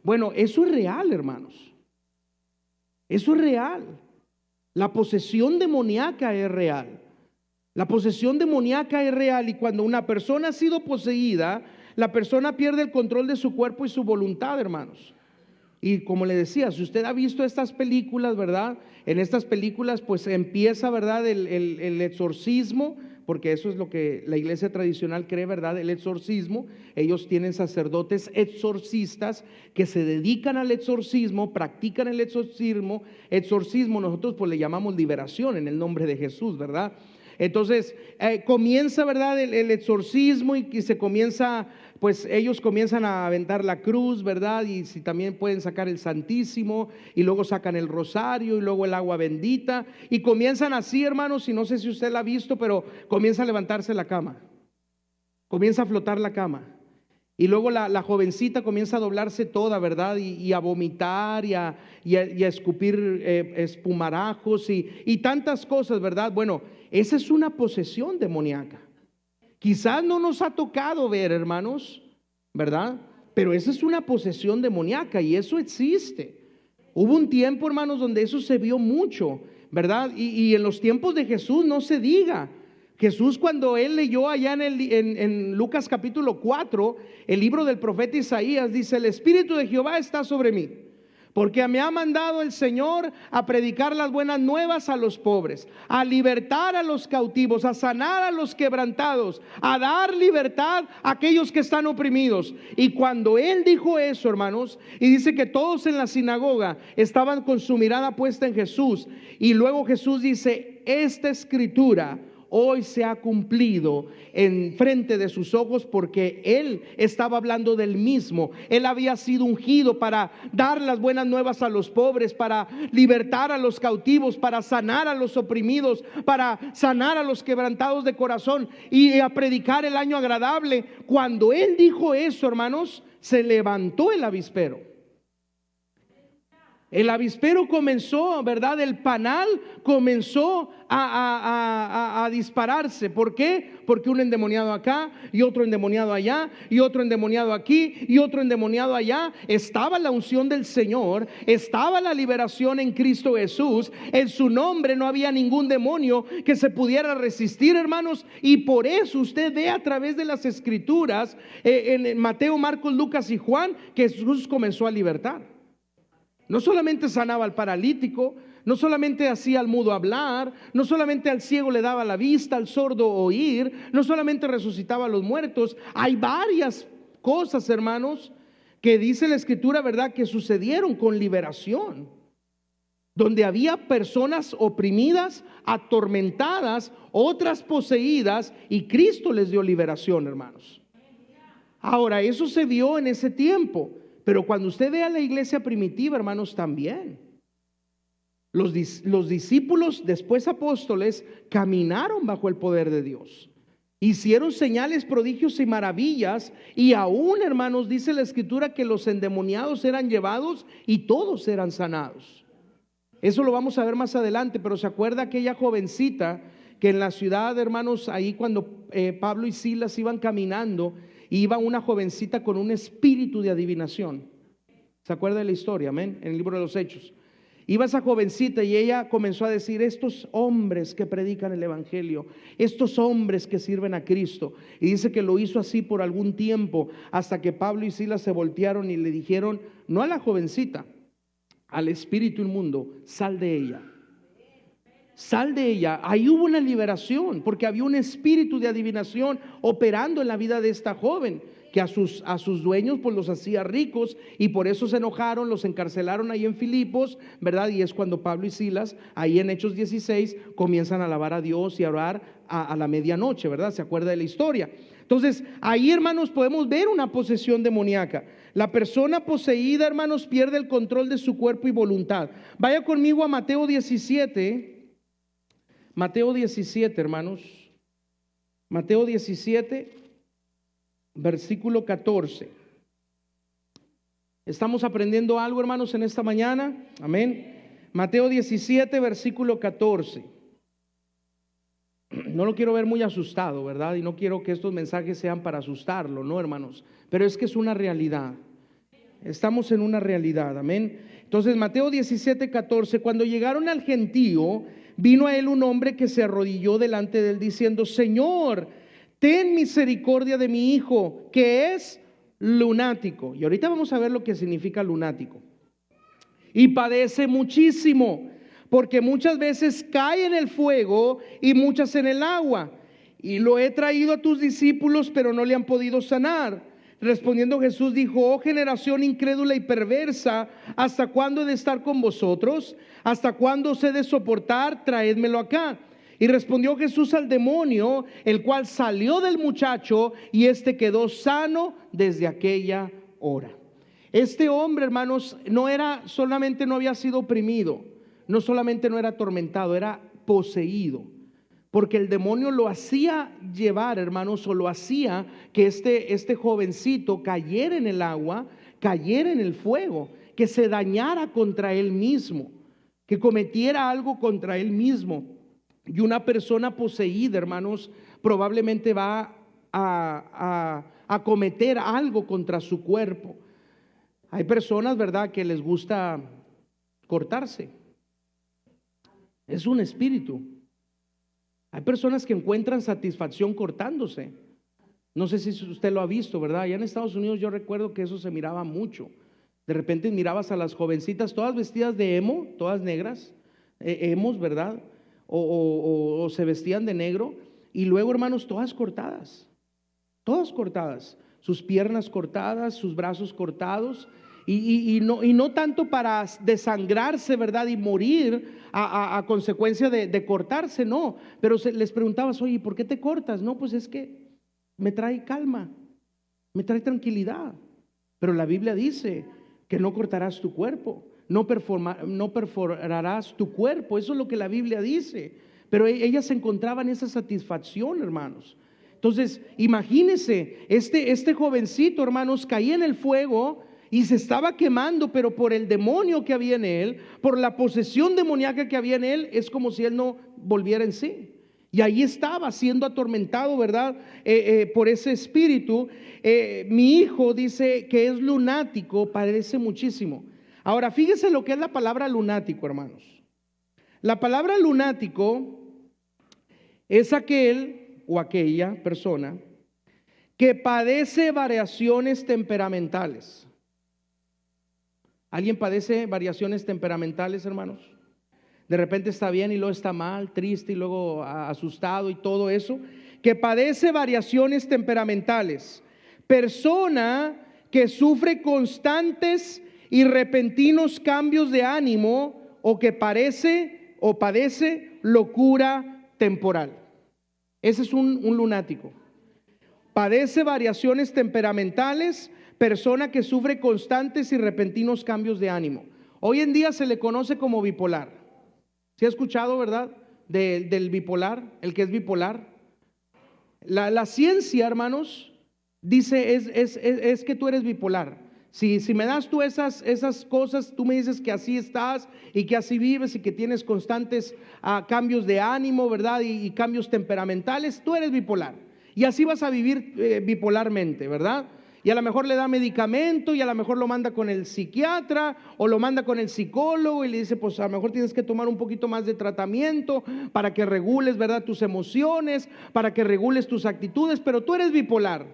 Bueno, eso es real, hermanos. Eso es real. La posesión demoníaca es real. La posesión demoníaca es real, y cuando una persona ha sido poseída, la persona pierde el control de su cuerpo y su voluntad, hermanos. Y como le decía, si usted ha visto estas películas, ¿verdad? En estas películas pues empieza, ¿verdad?, el exorcismo, porque eso es lo que la iglesia tradicional cree, ¿verdad?, el exorcismo. Ellos tienen sacerdotes exorcistas que se dedican al exorcismo, practican el exorcismo. Nosotros pues le llamamos liberación en el nombre de Jesús, ¿verdad? Entonces comienza, ¿verdad?, el exorcismo, y se comienza, pues ellos comienzan a aventar la cruz, ¿verdad? Y si también pueden sacar el Santísimo, y luego sacan el rosario, y luego el agua bendita, y comienzan así, hermanos. Y no sé si usted la ha visto, pero comienza a levantarse la cama, comienza a flotar la cama, y luego la jovencita comienza a doblarse toda, ¿verdad? Y a vomitar y a escupir espumarajos y tantas cosas, ¿verdad? Bueno, esa es una posesión demoníaca. Quizás no nos ha tocado ver, hermanos, ¿verdad? Pero esa es una posesión demoníaca, y eso existe. Hubo un tiempo, hermanos, donde eso se vio mucho, ¿verdad? Y en los tiempos de Jesús no se diga. Jesús, cuando él leyó allá en Lucas capítulo 4, el libro del profeta Isaías, dice: el Espíritu de Jehová está sobre mí, Porque me ha mandado el Señor a predicar las buenas nuevas a los pobres, a libertar a los cautivos, a sanar a los quebrantados, a dar libertad a aquellos que están oprimidos. Y cuando Él dijo eso, hermanos, y dice que todos en la sinagoga estaban con su mirada puesta en Jesús, y luego Jesús dice: esta escritura hoy se ha cumplido en frente de sus ojos, porque Él estaba hablando del mismo. Él había sido ungido para dar las buenas nuevas a los pobres, para libertar a los cautivos, para sanar a los oprimidos, para sanar a los quebrantados de corazón y a predicar el año agradable. Cuando Él dijo eso, hermanos, se levantó el avispero. El avispero comenzó, ¿verdad? El panal comenzó a dispararse. ¿Por qué? Porque un endemoniado acá y otro endemoniado allá y otro endemoniado aquí y otro endemoniado allá. Estaba la unción del Señor, estaba la liberación en Cristo Jesús. En su nombre no había ningún demonio que se pudiera resistir, hermanos. Y por eso usted ve a través de las escrituras, en Mateo, Marcos, Lucas y Juan, que Jesús comenzó a libertar. No solamente sanaba al paralítico, no solamente hacía al mudo hablar, no solamente al ciego le daba la vista, al sordo oír, no solamente resucitaba a los muertos. Hay varias cosas, hermanos, que dice la escritura, ¿verdad?, que sucedieron con liberación, donde había personas oprimidas, atormentadas, otras poseídas, y Cristo les dio liberación, hermanos. Ahora, eso se vio en ese tiempo. Pero cuando usted ve a la iglesia primitiva, hermanos, también los discípulos, después apóstoles, caminaron bajo el poder de Dios. Hicieron señales, prodigios y maravillas. Y aún, hermanos, dice la escritura que los endemoniados eran llevados y todos eran sanados. Eso lo vamos a ver más adelante. Pero ¿se acuerda aquella jovencita que en la ciudad, hermanos, ahí cuando Pablo y Silas iban caminando, iba una jovencita con un espíritu de adivinación? ¿Se acuerda de la historia? Amén. En el libro de los Hechos. Iba esa jovencita y ella comenzó a decir: estos hombres que predican el evangelio, estos hombres que sirven a Cristo. Y dice que lo hizo así por algún tiempo, hasta que Pablo y Silas se voltearon y le dijeron, no a la jovencita, al espíritu inmundo: sal de ella. Sal de ella. Ahí hubo una liberación, porque había un espíritu de adivinación operando en la vida de esta joven, que a sus dueños pues los hacía ricos, y por eso se enojaron, los encarcelaron ahí en Filipos, ¿verdad? Y es cuando Pablo y Silas, ahí en Hechos 16, comienzan a alabar a Dios y a orar a la medianoche, ¿verdad? ¿Se acuerda de la historia? Entonces, ahí, hermanos, podemos ver una posesión demoníaca. La persona poseída, hermanos, pierde el control de su cuerpo y voluntad. Vaya conmigo a Mateo 17. Mateo 17, hermanos. Mateo 17, versículo 14. ¿Estamos aprendiendo algo, hermanos, en esta mañana? Amén. Mateo 17, versículo 14. No lo quiero ver muy asustado, ¿verdad? Y no quiero que estos mensajes sean para asustarlo, no, hermanos. Pero es que es una realidad. Estamos en una realidad, amén. Entonces, Mateo 17, 14. Cuando llegaron al gentío, vino a él un hombre que se arrodilló delante de él diciendo: Señor, ten misericordia de mi hijo, que es lunático. Y ahorita vamos a ver lo que significa lunático. Y padece muchísimo, porque muchas veces cae en el fuego y muchas en el agua. Y lo he traído a tus discípulos, pero no le han podido sanar. Respondiendo Jesús dijo: oh generación incrédula y perversa, ¿hasta cuándo he de estar con vosotros? ¿Hasta cuándo os he de soportar? Traédmelo acá. Y respondió Jesús al demonio, el cual salió del muchacho, y éste quedó sano desde aquella hora. Este hombre, hermanos, no había sido oprimido, no solamente no era atormentado, era poseído. Porque el demonio lo hacía llevar, hermanos, o lo hacía que este jovencito cayera en el agua, cayera en el fuego, que se dañara contra él mismo, que cometiera algo contra él mismo. Y una persona poseída, hermanos, probablemente va a cometer algo contra su cuerpo. Hay personas, ¿verdad?, que les gusta cortarse. Es un espíritu. Hay personas que encuentran satisfacción cortándose. No sé si usted lo ha visto, ¿verdad? Allá en Estados Unidos yo recuerdo que eso se miraba mucho. De repente mirabas a las jovencitas todas vestidas de emo, todas negras, emos, ¿verdad? O se vestían de negro, y luego, hermanos, todas cortadas, sus piernas cortadas, sus brazos cortados, y no tanto para desangrarse, ¿verdad? Y morir a consecuencia de cortarse, no. Pero les preguntabas, oye, ¿por qué te cortas? No, pues es que me trae calma, me trae tranquilidad. Pero la Biblia dice que no cortarás tu cuerpo, no perforarás tu cuerpo. Eso es lo que la Biblia dice. Pero ellas encontraban esa satisfacción, hermanos. Entonces, imagínense, este jovencito, hermanos, caía en el fuego y se estaba quemando, pero por el demonio que había en él, por la posesión demoníaca que había en él, es como si él no volviera en sí. Y ahí estaba siendo atormentado, ¿verdad? Por ese espíritu. Mi hijo dice que es lunático, parece muchísimo. Ahora, fíjese lo que es la palabra lunático, hermanos. La palabra lunático es aquel o aquella persona que padece variaciones temperamentales. ¿Alguien padece variaciones temperamentales, hermanos? De repente está bien y luego está mal, triste y luego asustado y todo eso. Que padece variaciones temperamentales. Persona que sufre constantes y repentinos cambios de ánimo o que padece locura temporal. Ese es un lunático. Padece variaciones temperamentales. Persona que sufre constantes y repentinos cambios de ánimo. Hoy en día se le conoce como bipolar. ¿Se ha escuchado, verdad? Del bipolar, el que es bipolar. La ciencia, hermanos, dice es que tú eres bipolar. Si me das tú esas cosas, tú me dices que así estás y que así vives y que tienes constantes cambios de ánimo, ¿verdad? Y cambios temperamentales, tú eres bipolar. Y así vas a vivir bipolarmente, ¿verdad? Y a lo mejor le da medicamento y a lo mejor lo manda con el psiquiatra o lo manda con el psicólogo y le dice, pues a lo mejor tienes que tomar un poquito más de tratamiento para que regules, ¿verdad? Tus emociones, para que regules tus actitudes, pero tú eres bipolar.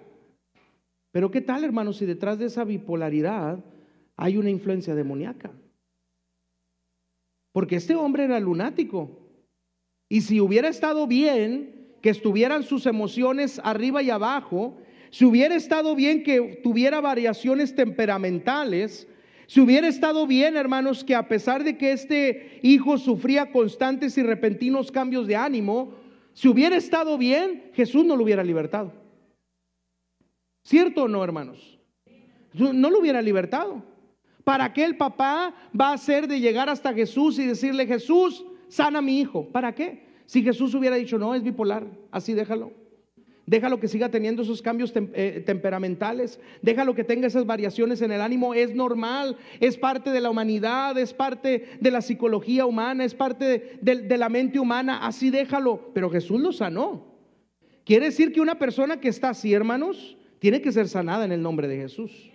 Pero ¿qué tal, hermanos, si detrás de esa bipolaridad hay una influencia demoníaca? Porque este hombre era lunático. Y si hubiera estado bien que estuvieran sus emociones arriba y abajo, si hubiera estado bien que tuviera variaciones temperamentales, si hubiera estado bien, hermanos, que a pesar de que este hijo sufría constantes y repentinos cambios de ánimo, si hubiera estado bien, Jesús no lo hubiera libertado. ¿Cierto o no, hermanos? No lo hubiera libertado. ¿Para qué el papá va a hacer de llegar hasta Jesús y decirle, Jesús, sana a mi hijo? ¿Para qué? Si Jesús hubiera dicho, no, es bipolar, así déjalo. Déjalo que siga teniendo esos cambios temperamentales. Déjalo que tenga esas variaciones en el ánimo. Es normal, es parte de la humanidad, es parte de la psicología humana, es parte de la mente humana. Así déjalo. Pero Jesús lo sanó. Quiere decir que una persona que está así, hermanos, tiene que ser sanada en el nombre de Jesús.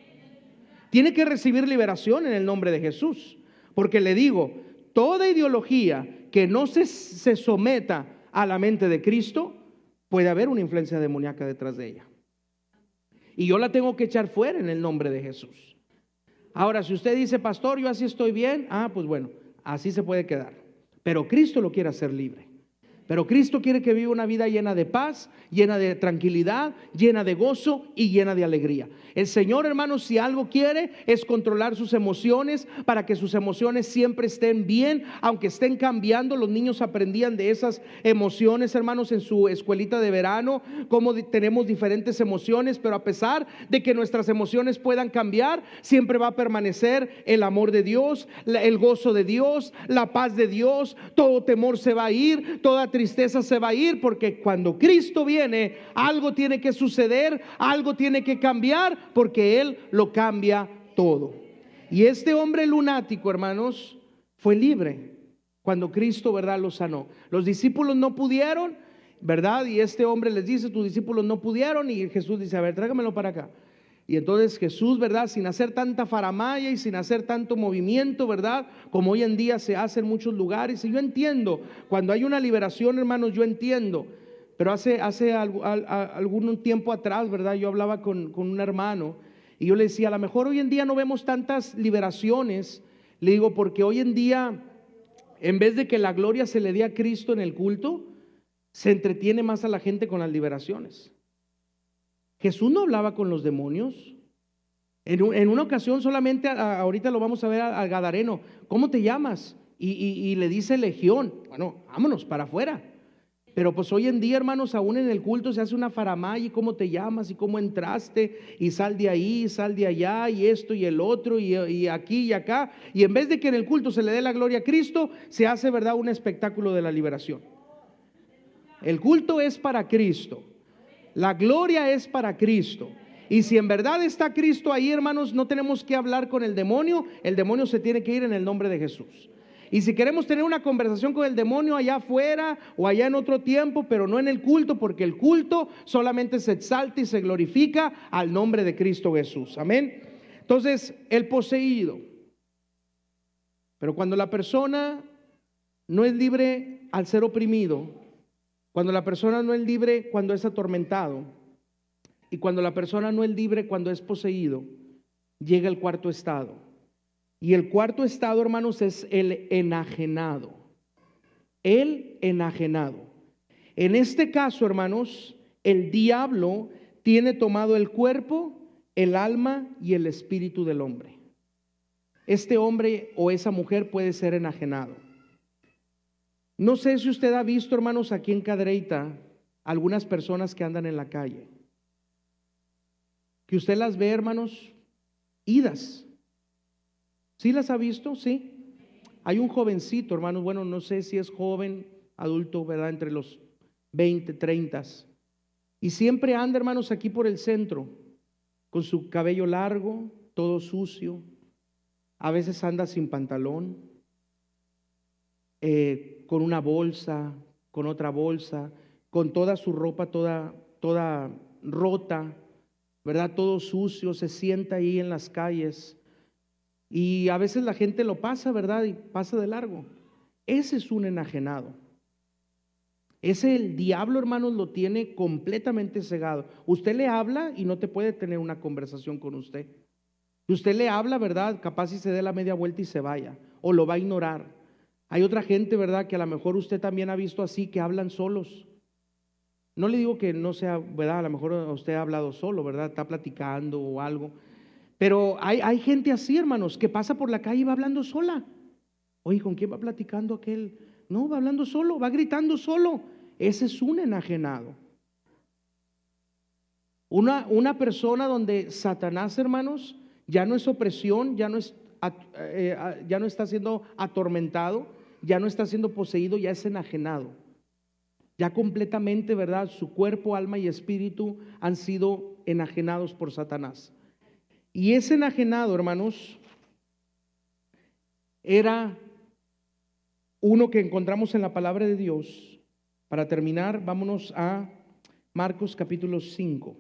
Tiene que recibir liberación en el nombre de Jesús. Porque le digo, toda ideología que no se someta a la mente de Cristo, puede haber una influencia demoníaca detrás de ella. Y yo la tengo que echar fuera en el nombre de Jesús. Ahora, si usted dice, pastor, yo así estoy bien, pues bueno, así se puede quedar. Pero Cristo lo quiere hacer libre. Pero Cristo quiere que viva una vida llena de paz, llena de tranquilidad, llena de gozo y llena de alegría. El Señor, hermanos, si algo quiere es controlar sus emociones para que sus emociones siempre estén bien, aunque estén cambiando. Los niños aprendían de esas emociones, hermanos, en su escuelita de verano, cómo tenemos diferentes emociones, pero a pesar de que nuestras emociones puedan cambiar, siempre va a permanecer el amor de Dios, el gozo de Dios, la paz de Dios. Todo temor se va a ir, toda tristeza se va a ir, porque cuando Cristo viene, algo tiene que suceder, algo tiene que cambiar, porque Él lo cambia todo. Y este hombre lunático, hermanos, fue libre cuando Cristo, ¿verdad?, lo sanó. Los discípulos no pudieron, ¿verdad? Y este hombre les dice, tus discípulos no pudieron, y Jesús dice, a ver, tráigamelo para acá. Y entonces Jesús, ¿verdad?, sin hacer tanta faramaya y sin hacer tanto movimiento, ¿verdad?, como hoy en día se hace en muchos lugares. Y yo entiendo, cuando hay una liberación, hermanos, yo entiendo. Pero hace algún tiempo atrás, ¿verdad?, yo hablaba con un hermano Y yo le decía, a lo mejor hoy en día no vemos tantas liberaciones, le digo, porque hoy en día, en vez de que la gloria se le dé a Cristo en el culto, se entretiene más a la gente con las liberaciones. Jesús no hablaba con los demonios. En una ocasión solamente, ahorita lo vamos a ver al Gadareno, ¿cómo te llamas? Y le dice Legión, bueno, vámonos para afuera. Pero pues hoy en día, hermanos, aún en el culto se hace una faramaya, y cómo te llamas, y cómo entraste, y sal de ahí, sal de allá, y esto y el otro, y aquí y acá. Y en vez de que en el culto se le dé la gloria a Cristo, se hace, ¿verdad?, un espectáculo de la liberación. El culto es para Cristo, la gloria es para Cristo. Y si en verdad está Cristo ahí, hermanos, no tenemos que hablar con el demonio se tiene que ir en el nombre de Jesús. Y si queremos tener una conversación con el demonio allá afuera o allá en otro tiempo, pero no en el culto, porque el culto solamente se exalta y se glorifica al nombre de Cristo Jesús. Amén. Entonces, el poseído. Pero cuando la persona no es libre al ser oprimido, cuando la persona no es libre cuando es atormentado, y cuando la persona no es libre cuando es poseído, llega el cuarto estado. Y el cuarto estado, hermanos, es el enajenado. El enajenado. En este caso, hermanos, el diablo tiene tomado el cuerpo, el alma y el espíritu del hombre. Este hombre o esa mujer puede ser enajenado. No sé si usted ha visto, hermanos, aquí en Cadereyta, algunas personas que andan en la calle, que usted las ve, hermanos, idas. ¿Sí las ha visto? Sí. Hay un jovencito, hermanos, bueno, no sé si es joven, adulto, ¿verdad? Entre los 20, 30. Y siempre anda, hermanos, aquí por el centro, con su cabello largo, todo sucio. A veces anda sin pantalón, con una bolsa, con otra bolsa, con toda su ropa toda rota, ¿verdad? Todo sucio, se sienta ahí en las calles. Y a veces la gente lo pasa, ¿verdad? Y pasa de largo. Ese es un enajenado. Ese el diablo, hermanos, lo tiene completamente cegado. Usted le habla y no te puede tener una conversación con usted. Usted le habla, ¿verdad? Capaz si se dé la media vuelta y se vaya, o lo va a ignorar. Hay otra gente, ¿verdad?, que a lo mejor usted también ha visto así, que hablan solos. No le digo que no sea, ¿verdad? A lo mejor usted ha hablado solo, ¿verdad? Está platicando o algo. Pero hay gente así, hermanos, que pasa por la calle y va hablando sola. Oye, ¿con quién va platicando aquel? No, va hablando solo, va gritando solo. Ese es un enajenado. Una persona donde Satanás, hermanos, ya no es opresión, ya no está siendo atormentado, ya no está siendo poseído, ya es enajenado. Ya completamente, ¿verdad? Su cuerpo, alma y espíritu han sido enajenados por Satanás. Y ese enajenado, hermanos, era uno que encontramos en la palabra de Dios. Para terminar, vámonos a Marcos capítulo 5.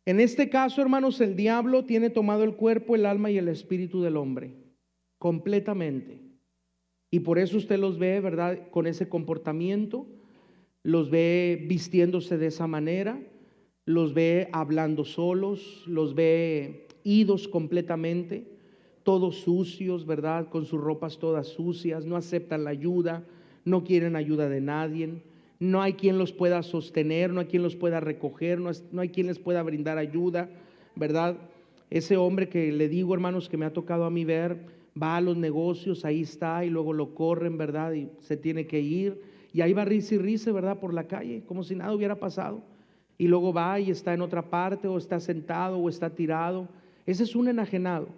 En este caso, hermanos, el diablo tiene tomado el cuerpo, el alma y el espíritu del hombre, completamente. Y por eso usted los ve, ¿verdad?, con ese comportamiento, los ve vistiéndose de esa manera, los ve hablando solos, los ve idos completamente, todos sucios, ¿verdad?, con sus ropas todas sucias, no aceptan la ayuda, no quieren ayuda de nadie, no hay quien los pueda sostener, no hay quien los pueda recoger, no hay quien les pueda brindar ayuda, ¿verdad? Ese hombre que le digo, hermanos, que me ha tocado a mí ver, va a los negocios, ahí está, y luego lo corren, ¿verdad? Y se tiene que ir, y ahí va risa y risa, ¿verdad?, por la calle, como si nada hubiera pasado. Y luego va y está en otra parte, o está sentado, o está tirado. Ese es un enajenado.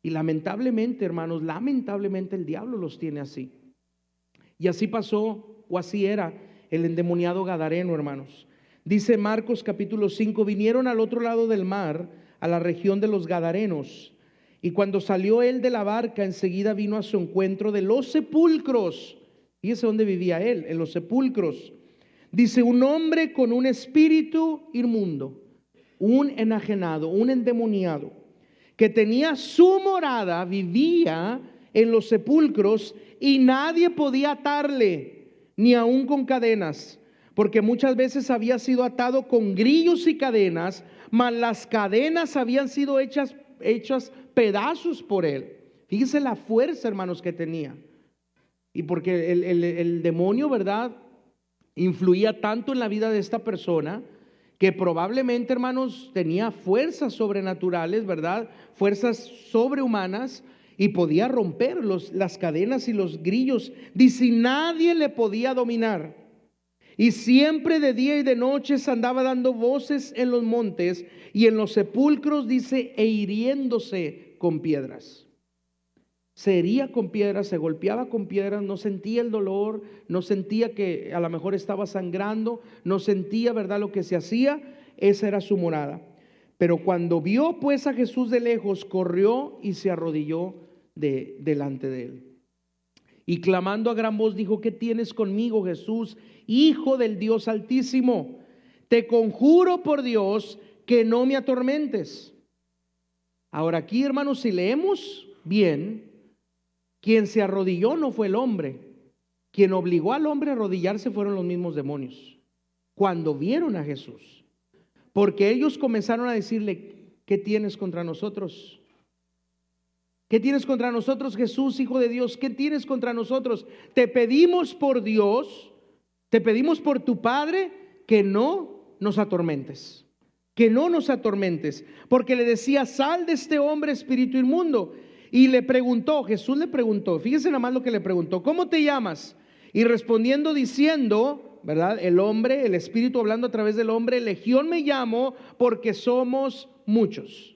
Y lamentablemente, hermanos, lamentablemente el diablo los tiene así. Y así pasó, o así era el endemoniado gadareno, hermanos. Dice Marcos capítulo 5, vinieron al otro lado del mar, a la región de los Gadarenos. Y cuando salió él de la barca, enseguida vino a su encuentro de los sepulcros. Fíjese dónde vivía él, en los sepulcros. Dice, un hombre con un espíritu inmundo, un enajenado, un endemoniado, que tenía su morada, vivía en los sepulcros y nadie podía atarle, ni aun con cadenas, porque muchas veces había sido atado con grillos y cadenas, mas las cadenas habían sido hechas pedazos por él. Fíjese la fuerza, hermanos, que tenía. Y porque el demonio, ¿verdad?, influía tanto en la vida de esta persona, que probablemente, hermanos, tenía fuerzas sobrenaturales, ¿verdad?, fuerzas sobrehumanas, y podía romper las cadenas y los grillos. Dice, nadie le podía dominar. Y siempre de día y de noche andaba dando voces en los montes y en los sepulcros, dice, e hiriéndose con piedras. Se hería con piedras, se golpeaba con piedras, no sentía el dolor, no sentía que a lo mejor estaba sangrando, no sentía, ¿verdad?, lo que se hacía. Esa era su morada. Pero cuando vio pues a Jesús de lejos, corrió y se arrodilló delante de él. Y clamando a gran voz dijo, ¿qué tienes conmigo, Jesús, Hijo del Dios Altísimo? Te conjuro por Dios que no me atormentes. Ahora aquí, hermanos, si leemos bien, quien se arrodilló no fue el hombre. Quien obligó al hombre a arrodillarse fueron los mismos demonios, cuando vieron a Jesús. Porque ellos comenzaron a decirle, ¿qué tienes contra nosotros? ¿Qué tienes contra nosotros, Jesús, Hijo de Dios? ¿Qué tienes contra nosotros? Te pedimos por Dios, te pedimos por tu Padre, que no nos atormentes. Que no nos atormentes. Porque le decía, sal de este hombre, espíritu inmundo. Y le preguntó, Jesús le preguntó, fíjense nada más lo que le preguntó, ¿cómo te llamas? Y respondiendo diciendo, ¿verdad?, el hombre, el espíritu hablando a través del hombre, legión me llamo porque somos muchos.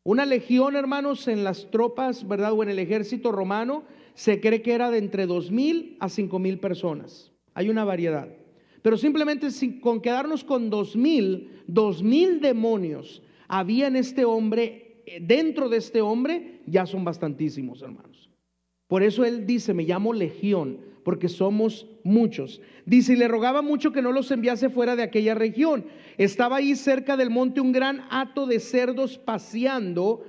Una legión, hermanos, en las tropas, ¿verdad?, o en el ejército romano, se cree que era de entre 2,000 a 5,000 personas. Hay una variedad. Pero simplemente con quedarnos con 2,000 demonios había en este hombre, dentro de este hombre, ya son bastantísimos, hermanos. Por eso él dice, me llamo legión, porque somos muchos. Dice, y le rogaba mucho que no los enviase fuera de aquella región. Estaba ahí cerca del monte un gran hato de cerdos paseando.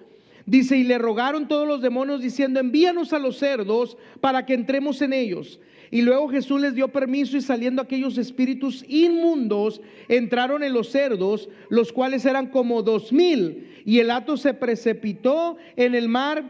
Dice, y le rogaron todos los demonios diciendo, envíanos a los cerdos para que entremos en ellos. Y luego Jesús les dio permiso, y saliendo aquellos espíritus inmundos entraron en los cerdos, los cuales eran como 2,000. Y el hato se precipitó en el mar,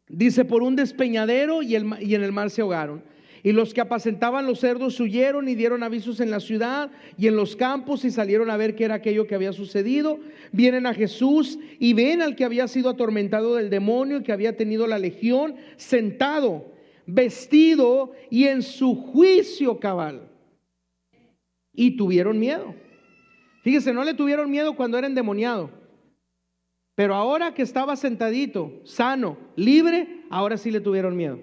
dice, por un despeñadero, y en el mar se ahogaron. Y los que apacentaban los cerdos huyeron y dieron avisos en la ciudad y en los campos, y salieron a ver qué era aquello que había sucedido. Vienen a Jesús y ven al que había sido atormentado del demonio y que había tenido la legión, sentado, vestido y en su juicio cabal. Y tuvieron miedo. Fíjese, no le tuvieron miedo cuando era endemoniado, pero ahora que estaba sentadito, sano, libre, ahora sí le tuvieron miedo.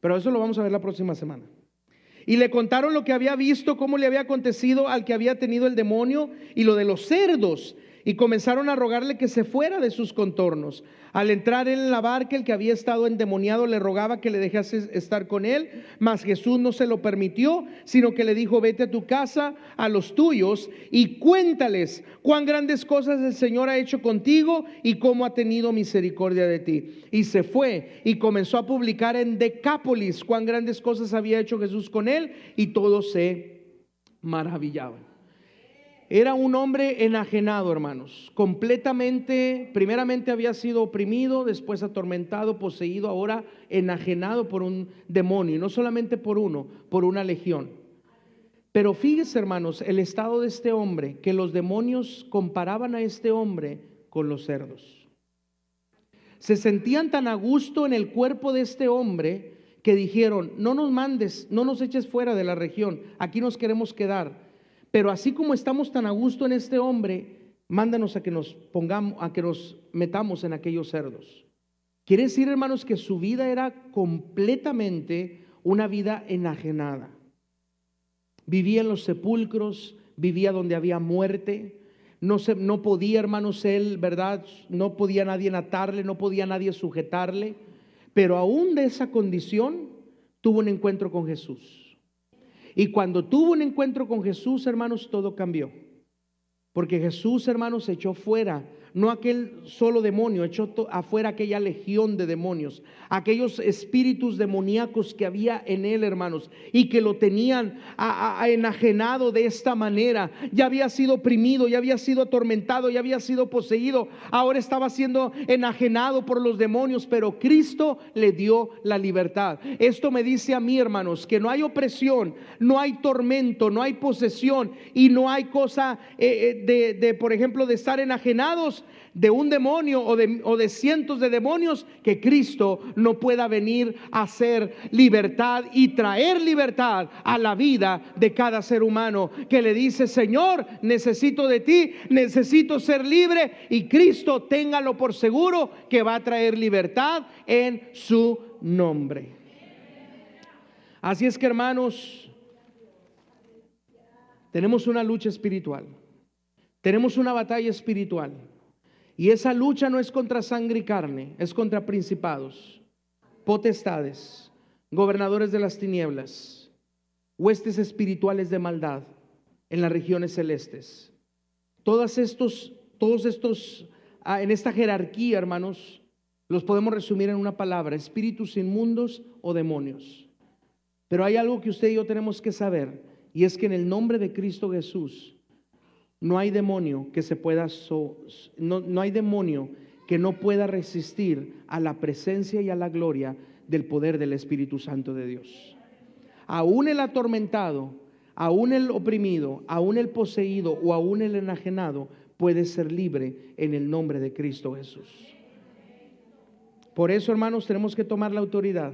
Pero eso lo vamos a ver la próxima semana. Y le contaron lo que había visto, cómo le había acontecido al que había tenido el demonio y lo de los cerdos. Y comenzaron a rogarle que se fuera de sus contornos. Al entrar él en la barca, el que había estado endemoniado le rogaba que le dejase estar con él, mas Jesús no se lo permitió, sino que le dijo, vete a tu casa, a los tuyos, y cuéntales cuán grandes cosas el Señor ha hecho contigo y cómo ha tenido misericordia de ti. Y se fue y comenzó a publicar en Decápolis cuán grandes cosas había hecho Jesús con él, y todos se maravillaban. Era un hombre enajenado, hermanos, completamente. Primeramente había sido oprimido, después atormentado, poseído, ahora enajenado por un demonio, y no solamente por uno, por una legión. Pero fíjese, hermanos, el estado de este hombre, que los demonios comparaban a este hombre con los cerdos. Se sentían tan a gusto en el cuerpo de este hombre que dijeron, no nos mandes, no nos eches fuera de la región, aquí nos queremos quedar. Pero así como estamos tan a gusto en este hombre, mándanos a que nos metamos en aquellos cerdos. Quiere decir, hermanos, que su vida era completamente una vida enajenada. Vivía en los sepulcros, vivía donde había muerte. No podía, hermanos, él, ¿verdad? No podía nadie atarle, no podía nadie sujetarle. Pero aún de esa condición, tuvo un encuentro con Jesús. Y cuando tuvo un encuentro con Jesús, hermanos, todo cambió. Porque Jesús, hermanos, echó fuera no aquel solo demonio, echó afuera aquella legión de demonios, aquellos espíritus demoníacos que había en él, hermanos, y que lo tenían enajenado de esta manera. Ya había sido oprimido, ya había sido atormentado, ya había sido poseído, ahora estaba siendo enajenado por los demonios, pero Cristo le dio la libertad. Esto me dice a mí, hermanos, que no hay opresión, no hay tormento, no hay posesión y no hay cosa por ejemplo, de estar enajenados de un demonio o de cientos de demonios, que Cristo no pueda venir a hacer libertad y traer libertad a la vida de cada ser humano que le dice: Señor, necesito de ti, necesito ser libre, y Cristo, téngalo por seguro que va a traer libertad en su nombre. Así es que, hermanos, tenemos una lucha espiritual. Tenemos una batalla espiritual, y esa lucha no es contra sangre y carne, es contra principados, potestades, gobernadores de las tinieblas, huestes espirituales de maldad en las regiones celestes. Todos estos en esta jerarquía, hermanos, los podemos resumir en una palabra: espíritus inmundos o demonios. Pero hay algo que usted y yo tenemos que saber, y es que en el nombre de Cristo Jesús no hay demonio que se pueda no hay demonio que no pueda resistir a la presencia y a la gloria del poder del Espíritu Santo de Dios. Aún el atormentado, aún el oprimido, aún el poseído o aún el enajenado puede ser libre en el nombre de Cristo Jesús. Por eso, hermanos, tenemos que tomar la autoridad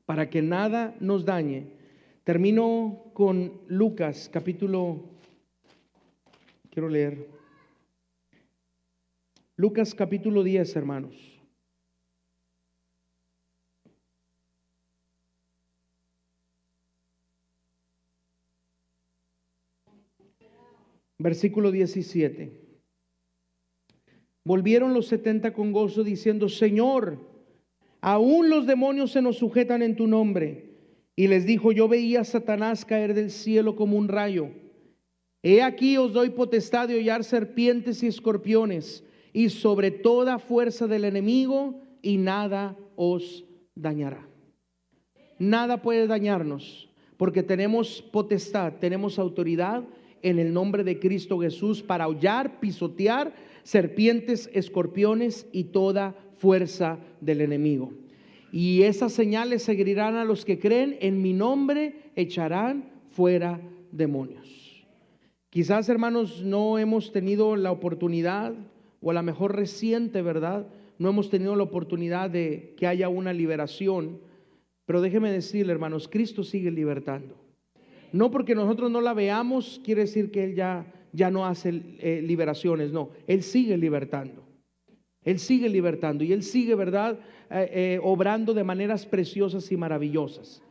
para que nada nos dañe. Termino con Lucas quiero leer Lucas capítulo 10, hermanos. Versículo 17. Volvieron los 70 con gozo, diciendo: Señor, aún los demonios se nos sujetan en tu nombre. Y les dijo: yo veía a Satanás caer del cielo como un rayo. He aquí os doy potestad de hollar serpientes y escorpiones, y sobre toda fuerza del enemigo, y nada os dañará. Nada puede dañarnos, porque tenemos potestad, tenemos autoridad en el nombre de Cristo Jesús para hollar, pisotear serpientes, escorpiones y toda fuerza del enemigo. Y esas señales seguirán a los que creen: en mi nombre echarán fuera demonios. Quizás, hermanos, no hemos tenido la oportunidad, o a lo mejor reciente, ¿verdad? No hemos tenido la oportunidad de que haya una liberación. Pero déjeme decirle, hermanos, Cristo sigue libertando. No porque nosotros no la veamos quiere decir que Él ya no hace liberaciones. No, Él sigue libertando. Él sigue libertando y Él sigue, ¿verdad? Obrando de maneras preciosas y maravillosas.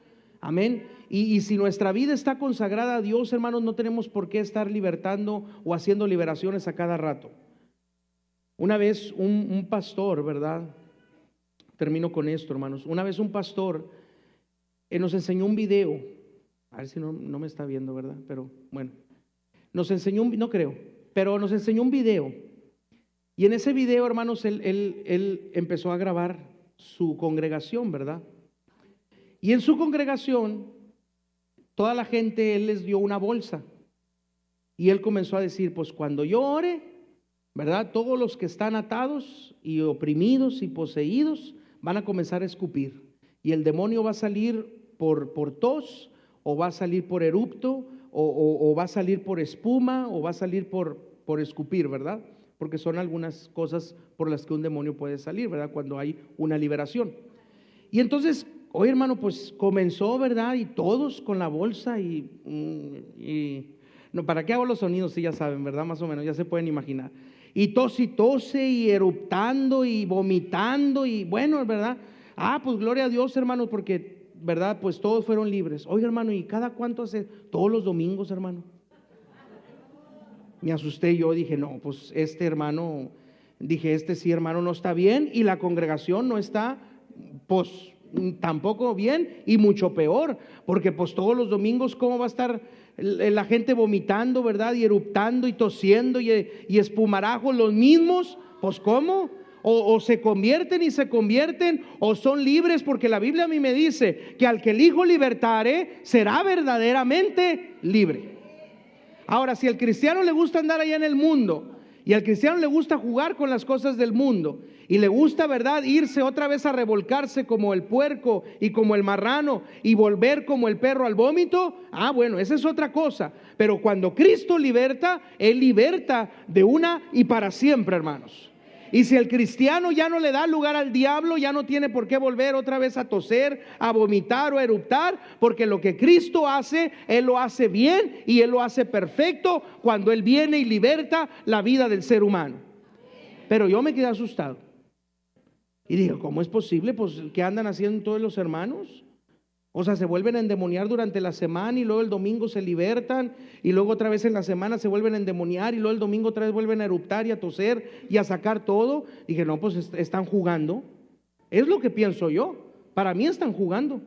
Amén. Y si nuestra vida está consagrada a Dios, hermanos, no tenemos por qué estar libertando o haciendo liberaciones a cada rato. Una vez un pastor, ¿verdad? Termino con esto, hermanos. Una vez un pastor nos enseñó un video. A ver si no me está viendo, ¿verdad? Pero bueno, nos enseñó no creo, pero nos enseñó un video. Y en ese video, hermanos, él empezó a grabar su congregación, ¿verdad? Y en su congregación, toda la gente, él les dio una bolsa. Y él comenzó a decir: pues cuando yo ore, ¿verdad? Todos los que están atados y oprimidos y poseídos van a comenzar a escupir. Y el demonio va a salir por tos, o va a salir por erupto, o va a salir por espuma, o va a salir por escupir, ¿verdad? Porque son algunas cosas por las que un demonio puede salir, ¿verdad? Cuando hay una liberación. Y entonces, oye, hermano, pues comenzó, ¿verdad? Y todos con la bolsa no, ¿para qué hago los sonidos? Sí, ya saben, ¿verdad? Más o menos, ya se pueden imaginar. Y tose y eruptando y vomitando y bueno, ¿verdad? Pues gloria a Dios, hermano, porque, ¿verdad? Pues todos fueron libres. Oye, hermano, ¿y cada cuánto hace? Todos los domingos, hermano. Me asusté yo, dije: no, pues este hermano, sí, hermano, no está bien, y la congregación no está, pues tampoco bien, y mucho peor, porque pues todos los domingos, ¿cómo va a estar la gente vomitando, ¿verdad? Y eruptando y tosiendo y espumarajos los mismos. Pues ¿cómo? O se convierten y se convierten, o son libres, porque la Biblia a mí me dice que al que el Hijo libertare será verdaderamente libre. Ahora, si al cristiano le gusta andar allá en el mundo, y al cristiano le gusta jugar con las cosas del mundo, y le gusta, ¿verdad?, irse otra vez a revolcarse como el puerco y como el marrano, y volver como el perro al vómito, bueno, esa es otra cosa. Pero cuando Cristo liberta, Él liberta de una y para siempre, hermanos. Y si el cristiano ya no le da lugar al diablo, ya no tiene por qué volver otra vez a toser, a vomitar o a eruptar, porque lo que Cristo hace, Él lo hace bien y Él lo hace perfecto cuando Él viene y liberta la vida del ser humano. Pero yo me quedé asustado y digo, ¿cómo es posible? Pues, ¿qué andan haciendo todos los hermanos? O sea, se vuelven a endemoniar durante la semana y luego el domingo se libertan y luego otra vez en la semana se vuelven a endemoniar y luego el domingo otra vez vuelven a eruptar y a toser y a sacar todo. Dije, no, pues están jugando. Es lo que pienso yo. Para mí están jugando.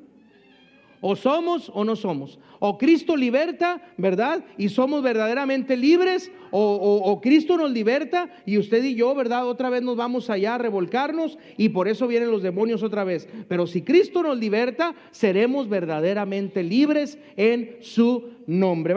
O somos o no somos. O Cristo liberta, ¿verdad? Y somos verdaderamente libres. O Cristo nos liberta y usted y yo, ¿verdad? Otra vez nos vamos allá a revolcarnos y por eso vienen los demonios otra vez. Pero si Cristo nos liberta, seremos verdaderamente libres en su nombre.